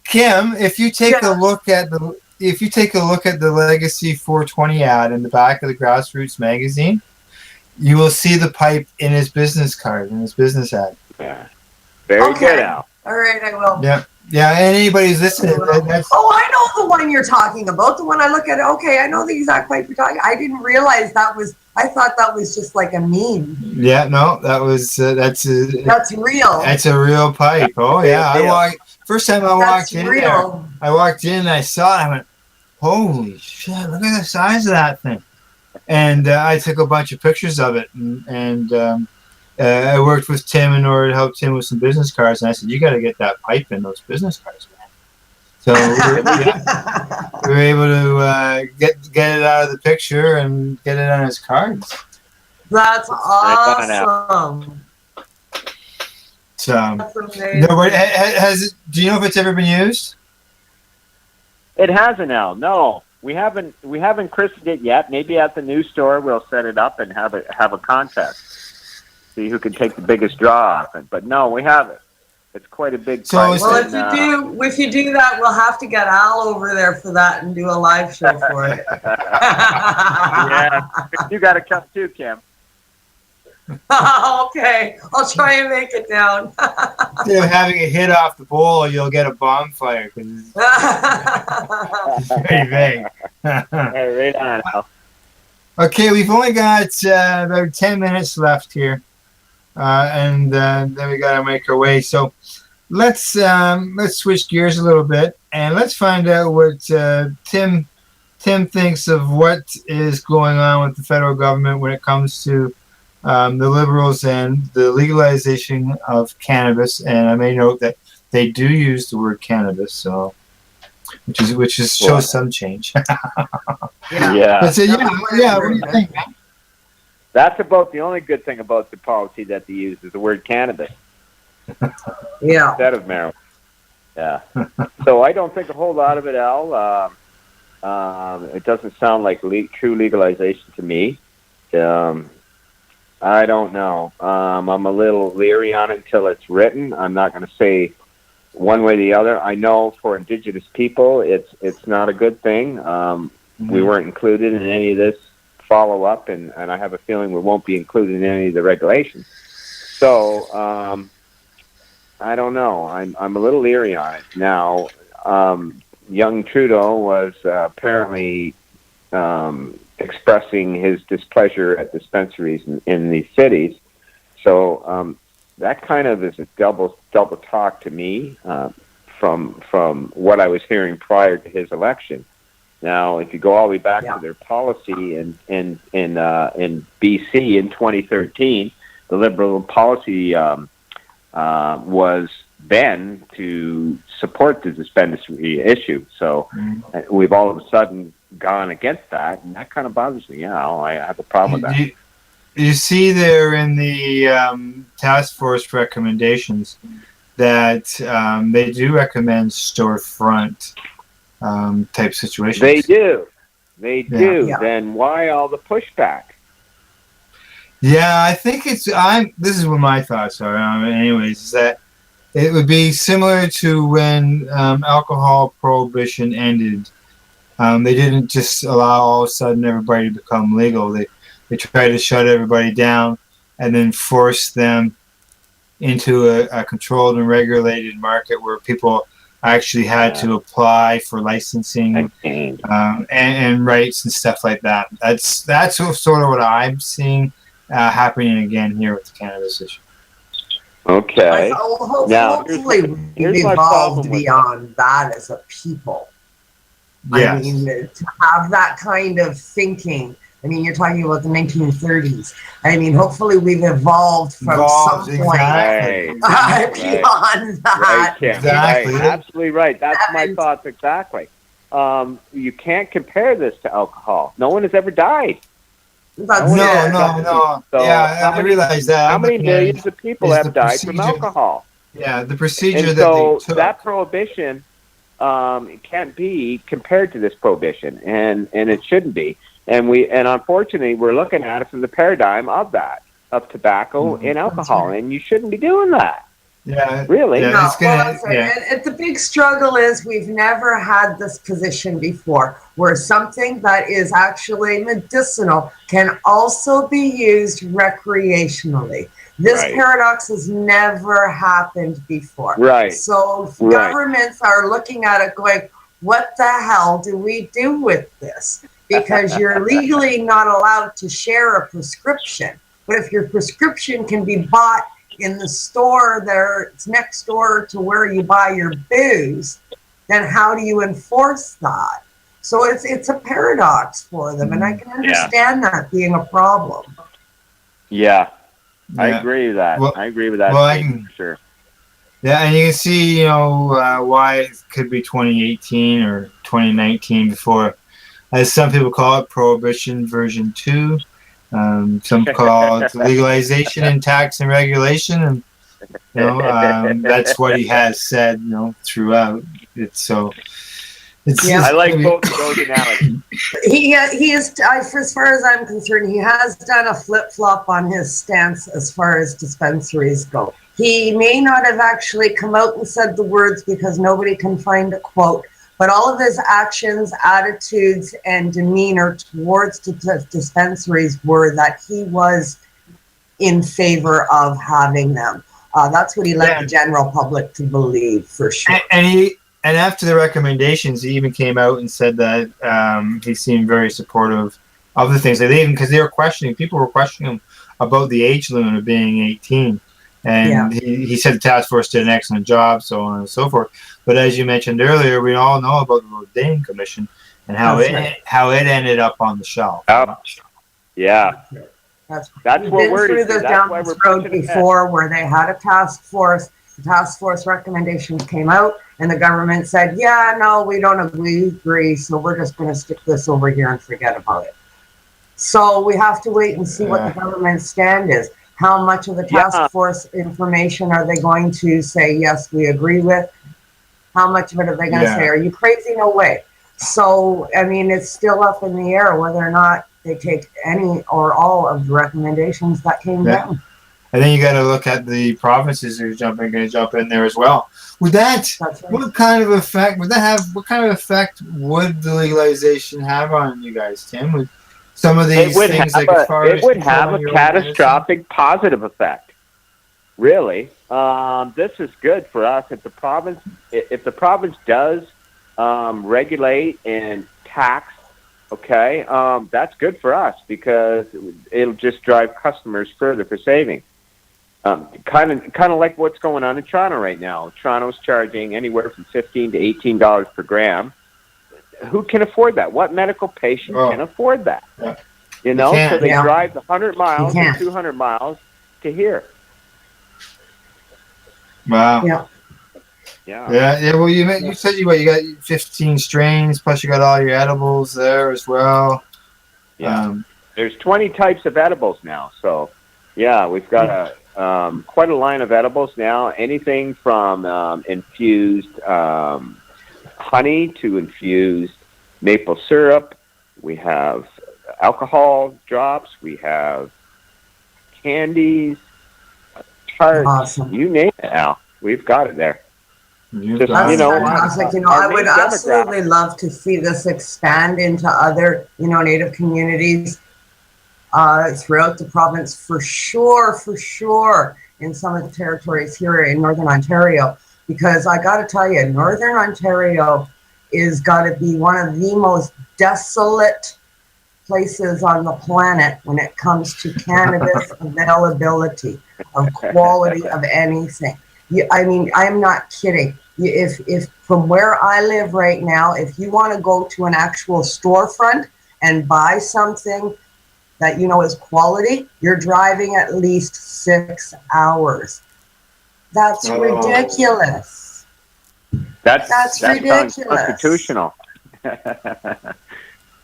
[SPEAKER 6] Kim, if you take a look at the Legacy 420 ad in the back of the Grassroots magazine, you will see the pipe in his business card, in his business ad.
[SPEAKER 8] Yeah. Very good, Al.
[SPEAKER 7] All right, I will.
[SPEAKER 6] Yeah. Yeah, and anybody's listening, that's
[SPEAKER 7] Oh, I know the one you're talking about. The one I look at. Okay, I know the exact pipe you're talking. I didn't realize that was. I thought that was just like a meme.
[SPEAKER 6] yeah, no, that was that's
[SPEAKER 7] real.
[SPEAKER 6] That's a real pipe. Oh yeah, first time I walked in
[SPEAKER 7] real.
[SPEAKER 6] there. I walked in and I saw it. I went, holy shit! Look at the size of that thing. And I took a bunch of pictures of it, and I worked with Tim in order to help Tim with some business cards. And I said, you got to get that pipe in those business cards, man. So we were able to get it out of the picture and get it on his cards.
[SPEAKER 7] That's awesome.
[SPEAKER 6] So,
[SPEAKER 7] That's amazing.
[SPEAKER 6] nobody has it. Do you know if it's ever been used?
[SPEAKER 8] It hasn't, Al. No, we haven't christened it yet. Maybe at the new store we'll set it up and have a contest. See who can take the biggest draw off it. But no, we haven't. It's quite a big price.
[SPEAKER 7] Well, if you do that, we'll have to get Al over there for that and do a live show for it.
[SPEAKER 8] Yeah, you got to come too, Kim.
[SPEAKER 7] Okay, I'll try and make it down.
[SPEAKER 6] Instead of having it hit off the bowl, you'll get a bonfire because it's very vague.
[SPEAKER 8] Right on, Al.
[SPEAKER 6] Okay, we've only got about 10 minutes left here, and then we got to make our way. So let's switch gears a little bit and let's find out what Tim thinks of what is going on with the federal government when it comes to the Liberals and the legalization of cannabis. And I may note that they do use the word cannabis, so which shows some change.
[SPEAKER 8] Yeah.
[SPEAKER 6] But yeah. What do you think, man?
[SPEAKER 8] That's about the only good thing about the policy that they use is the word cannabis.
[SPEAKER 7] Yeah.
[SPEAKER 8] Instead of marijuana. Yeah. So I don't think a whole lot of it, Al. It doesn't sound like true legalization to me. I don't know. I'm a little leery on it until it's written. I'm not going to say one way or the other. I know for Indigenous people, it's not a good thing. We weren't included in any of this follow-up, and I have a feeling we won't be included in any of the regulations. So I don't know. I'm a little leery on it. Now, young Trudeau was apparently expressing his displeasure at dispensaries in these cities. So that kind of is a double talk to me from what I was hearing prior to his election. Now, if you go all the way back to their policy in BC in 2013, the Liberal policy was then to support the dispensary issue. So we've all of a sudden gone against that, and that kind of bothers me. I have a problem with that.
[SPEAKER 6] You see there in the task force recommendations that they do recommend storefront type situations.
[SPEAKER 8] They do.
[SPEAKER 6] Yeah.
[SPEAKER 8] Then why all the pushback?
[SPEAKER 6] Yeah, I think this is what my thoughts are. Anyways, is that it would be similar to when alcohol prohibition ended. They didn't just allow all of a sudden everybody to become legal. They tried to shut everybody down and then force them into a controlled and regulated market where people actually had to apply for licensing and rights and stuff like that. That's sort of what I'm seeing happening again here with the cannabis issue.
[SPEAKER 8] Okay.
[SPEAKER 7] Hopefully we've evolved beyond that as a people.
[SPEAKER 6] Yes.
[SPEAKER 7] I mean, to have that kind of thinking. I mean, you're talking about the 1930s. I mean, hopefully we've evolved from some point beyond that.
[SPEAKER 8] Right, exactly. Right. Absolutely right. That's my thoughts exactly. You can't compare this to alcohol. No one has ever died.
[SPEAKER 6] No.
[SPEAKER 8] So
[SPEAKER 6] yeah, I realize that.
[SPEAKER 8] How many millions of people have died from alcohol?
[SPEAKER 6] Yeah, the procedure
[SPEAKER 8] and
[SPEAKER 6] that
[SPEAKER 8] so
[SPEAKER 6] they took.
[SPEAKER 8] that prohibition can't be compared to this prohibition, and it shouldn't be. And unfortunately, we're looking at it from the paradigm of tobacco and alcohol, and you shouldn't be doing that.
[SPEAKER 6] Yeah,
[SPEAKER 8] really.
[SPEAKER 6] Yeah,
[SPEAKER 7] No,
[SPEAKER 6] it's gonna,
[SPEAKER 7] and the big struggle is we've never had this position before, where something that is actually medicinal can also be used recreationally. This paradox has never happened before.
[SPEAKER 8] Right.
[SPEAKER 7] So governments are looking at it going, what the hell do we do with this? Because you're legally not allowed to share a prescription. But if your prescription can be bought in the store there, it's next door to where you buy your booze, then how do you enforce that? So it's a paradox for them, and I can understand that being a problem.
[SPEAKER 8] Yeah, I agree with that. I agree with that for sure.
[SPEAKER 6] Yeah, and you can see, why it could be 2018 or 2019 before, as some people call it, Prohibition version 2. Some call it legalization and tax and regulation, and that's what he has said, throughout.
[SPEAKER 8] I like both of those analogies.
[SPEAKER 7] He is, as far as I'm concerned, he has done a flip-flop on his stance as far as dispensaries go. He may not have actually come out and said the words because nobody can find a quote, but all of his actions, attitudes, and demeanor towards dispensaries were that he was in favor of having them. That's what he led the general public to believe, for sure.
[SPEAKER 6] And after the recommendations, he even came out and said that he seemed very supportive of the things. Because people were questioning him about the age limit of being 18. And he said the task force did an excellent job, so on and so forth. But as you mentioned earlier, we all know about the Bourdain Commission and how it ended up on the shelf.
[SPEAKER 8] Yeah.
[SPEAKER 7] That's
[SPEAKER 8] what we're
[SPEAKER 7] through this down this road before, where they had a task force. The task force recommendations came out, and the government said, "Yeah, no, we don't agree. So we're just going to stick this over here and forget about it." So we have to wait and see what the government's stand is. How much of the task force information are they going to say, yes, we agree with? How much of it are they going to say, are you crazy? No way. So, I mean, it's still up in the air whether or not they take any or all of the recommendations that came down.
[SPEAKER 6] And then you got to look at the provinces who are going to jump in there as well. With that, what kind of effect would that have? What kind of effect would the legalization have on you guys, Tim? Would some of these things, like as far as
[SPEAKER 8] it would have a catastrophic positive effect. Really, this is good for us if the province does regulate and tax. Okay, that's good for us because it'll just drive customers further for saving. Kind of like what's going on in Toronto right now. Toronto's charging anywhere from $15 to $18 per gram. Who can afford that? What medical patient can afford that?
[SPEAKER 6] Yeah.
[SPEAKER 8] So they drive the 100 miles or 200 miles to here.
[SPEAKER 6] Wow. Yeah. Well, you said you got 15 strains, plus you got all your edibles there as well.
[SPEAKER 8] Yeah. There's 20 types of edibles now. So, we've got quite a line of edibles now. Anything from infused honey to infused maple syrup. We have alcohol drops. We have candies, tarts. You name it, Al. We've got it there.
[SPEAKER 7] That's fantastic. I would absolutely love to see this expand into other, Native communities throughout the province, for sure, in some of the territories here in Northern Ontario. Because I got to tell you, Northern Ontario is got to be one of the most desolate places on the planet when it comes to cannabis availability, of quality of anything. I mean, I'm not kidding. If from where I live right now, if you want to go to an actual storefront and buy something that is quality, you're driving at least 6 hours. That's ridiculous.
[SPEAKER 8] That's
[SPEAKER 7] ridiculous.
[SPEAKER 8] Constitutional.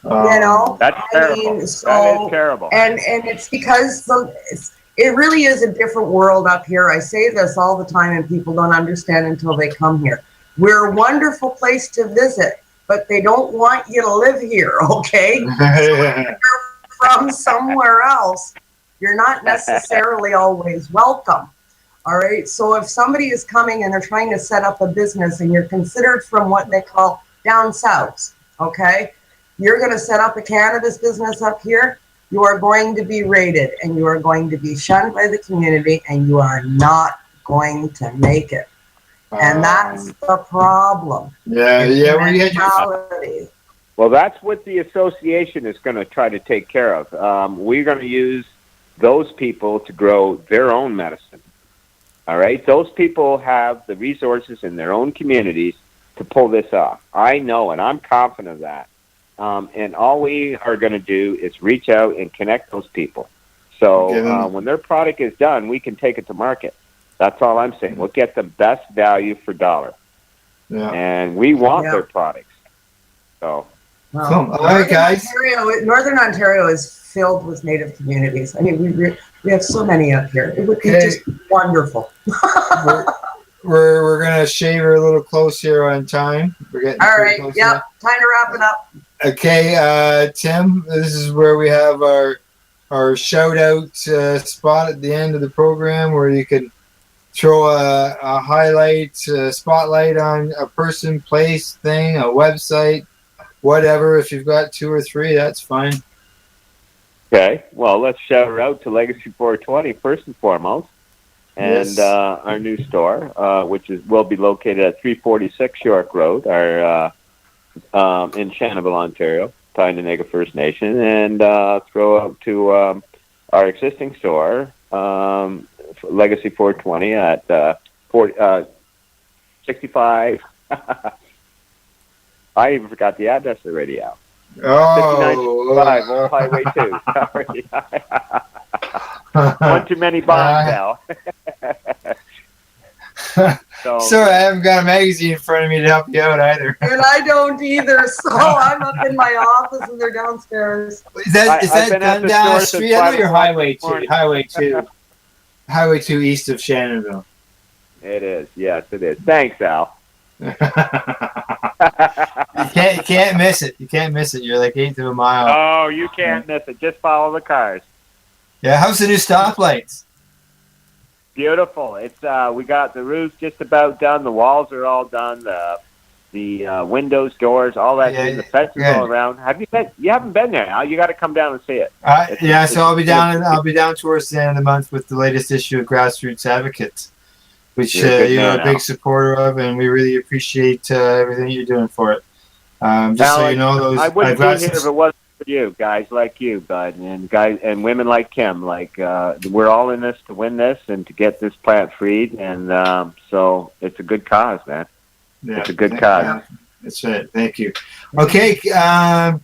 [SPEAKER 7] You know,
[SPEAKER 8] That's terrible.
[SPEAKER 7] So,
[SPEAKER 8] that is terrible.
[SPEAKER 7] And it's because it really is a different world up here. I say this all the time, and people don't understand until they come here. We're a wonderful place to visit, but they don't want you to live here, okay? So if you're from somewhere else, you're not necessarily always welcome. All right. So if somebody is coming and they're trying to set up a business and you're considered from what they call down south, okay, you're going to set up a cannabis business up here, you are going to be raided and you are going to be shunned by the community and you are not going to make it. And that's the problem.
[SPEAKER 6] Yeah.
[SPEAKER 8] Well, that's what the association is going to try to take care of. We're going to use those people to grow their own medicine. All right? Those people have the resources in their own communities to pull this off. I know, and I'm confident of that. And all we are going to do is reach out and connect those people. So when their product is done, we can take it to market. That's all I'm saying. We'll get the best value for dollar. Yeah. And we want their products. So...
[SPEAKER 6] All right, guys.
[SPEAKER 7] Northern Ontario is filled with Native communities. I mean, we have so many up here. It would be just wonderful.
[SPEAKER 6] we're gonna shave her a little close here on time. We're getting
[SPEAKER 7] all right. Yep. Time to wrap it up.
[SPEAKER 6] Okay, Tim. This is where we have our shout out spot at the end of the program, where you can throw a highlight, spotlight on a person, place, thing, a website. Whatever, if you've got 2 or 3, that's fine.
[SPEAKER 8] Okay, well, let's shout her out to Legacy 420 first and foremost, and our new store, which will be located at 346 York Road, our in Shannonville, Ontario, Tyendinaga First Nation, and throw out to our existing store, Legacy 420 at 65. I even forgot the address already out. 5965 Old Highway 2. Sorry. One too many bombs now.
[SPEAKER 6] Sorry, I haven't got a magazine in front of me to help you out either.
[SPEAKER 7] And I don't either, so I'm up in my office and they're downstairs.
[SPEAKER 6] Is that done down the street? I know you're Highway 2. Highway 2 east of Shannonville.
[SPEAKER 8] It is. Yes, it is. Thanks, Al.
[SPEAKER 6] You can't miss it. You can't miss it. You're like 1/8 of a mile.
[SPEAKER 8] Oh, you can't miss it. Just follow the cars.
[SPEAKER 6] Yeah, how's the new stoplights?
[SPEAKER 8] Beautiful. It's we got the roof just about done. The walls are all done. The windows, doors, all that. The fences all around. Have you been? You haven't been there, Al. You got to come down and see it.
[SPEAKER 6] So I'll be down. I'll be down towards the end of the month with the latest issue of Grassroots Advocates, which you're a big supporter of, and we really appreciate everything you're doing for it. Just so you know,
[SPEAKER 8] I wouldn't be here if it wasn't for you, guys like you, bud, and women like Kim. Like we're all in this to win this and to get this plant freed, and so it's a good cause, man. Yeah, it's a good cause.
[SPEAKER 6] Yeah, that's right. Thank you. Okay, Kim.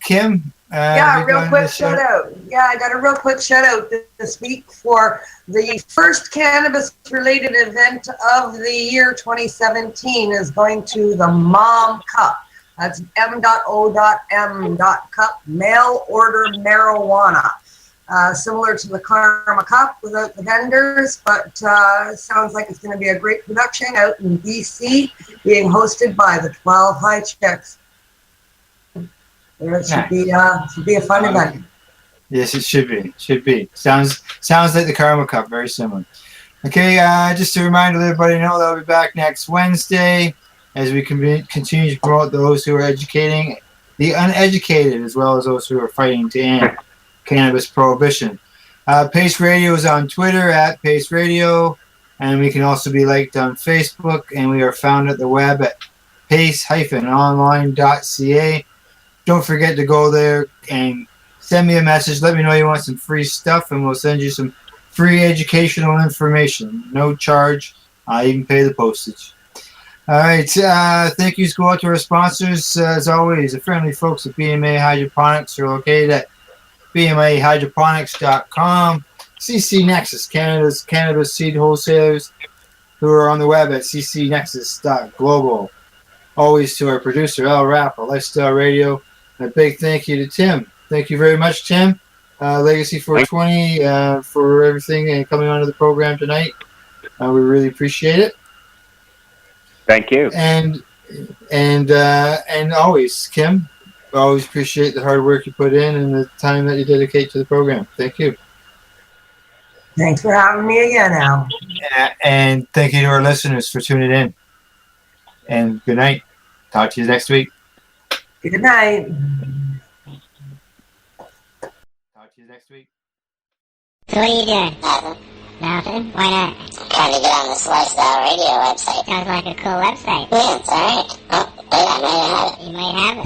[SPEAKER 7] Real quick shout out. Yeah, I got a real quick shout out this week for the first cannabis-related event of the year 2017 is going to the Mom Cup. That's M.O.M.Cup, mail order marijuana. Similar to the Karma Cup without the vendors, but sounds like it's going to be a great production out in BC, being hosted by the 12 High Checks. It should be a fun event.
[SPEAKER 6] Yes, it should be. Sounds like the Karma Cup, very similar. Okay, just a reminder to everybody know that we'll be back next Wednesday as we continue to promote those who are educating the uneducated as well as those who are fighting to end cannabis prohibition. Pace Radio is on Twitter at Pace Radio, and we can also be liked on Facebook, and we are found at the web at pace-online.ca. Don't forget to go there and send me a message. Let me know you want some free stuff, and we'll send you some free educational information. No charge. I even pay the postage. All right. Thank you go out to our sponsors. As always, the friendly folks at BMA Hydroponics are located at bmahydroponics.com. CC Nexus, Canada's cannabis seed wholesalers, who are on the web at ccnexus.global. Always to our producer, Al Rapp, Lifestyle Radio. a big thank you to Tim. Thank you very much, Tim. Legacy 420 for everything and coming onto the program tonight. We really appreciate it.
[SPEAKER 8] Thank you.
[SPEAKER 6] And always, Kim, I always appreciate the hard work you put in and the time that you dedicate to the program. Thank you.
[SPEAKER 7] Thanks for having me again, Al.
[SPEAKER 6] And thank you to our listeners for tuning in. And good night. Talk to you next week.
[SPEAKER 7] Good night.
[SPEAKER 6] Talk to you next week.
[SPEAKER 1] So what are you doing?
[SPEAKER 2] Nothing.
[SPEAKER 1] Nothing? Why not?
[SPEAKER 2] Trying to get on this Lifestyle Radio website.
[SPEAKER 1] Sounds like a cool website.
[SPEAKER 2] Yeah, it's alright.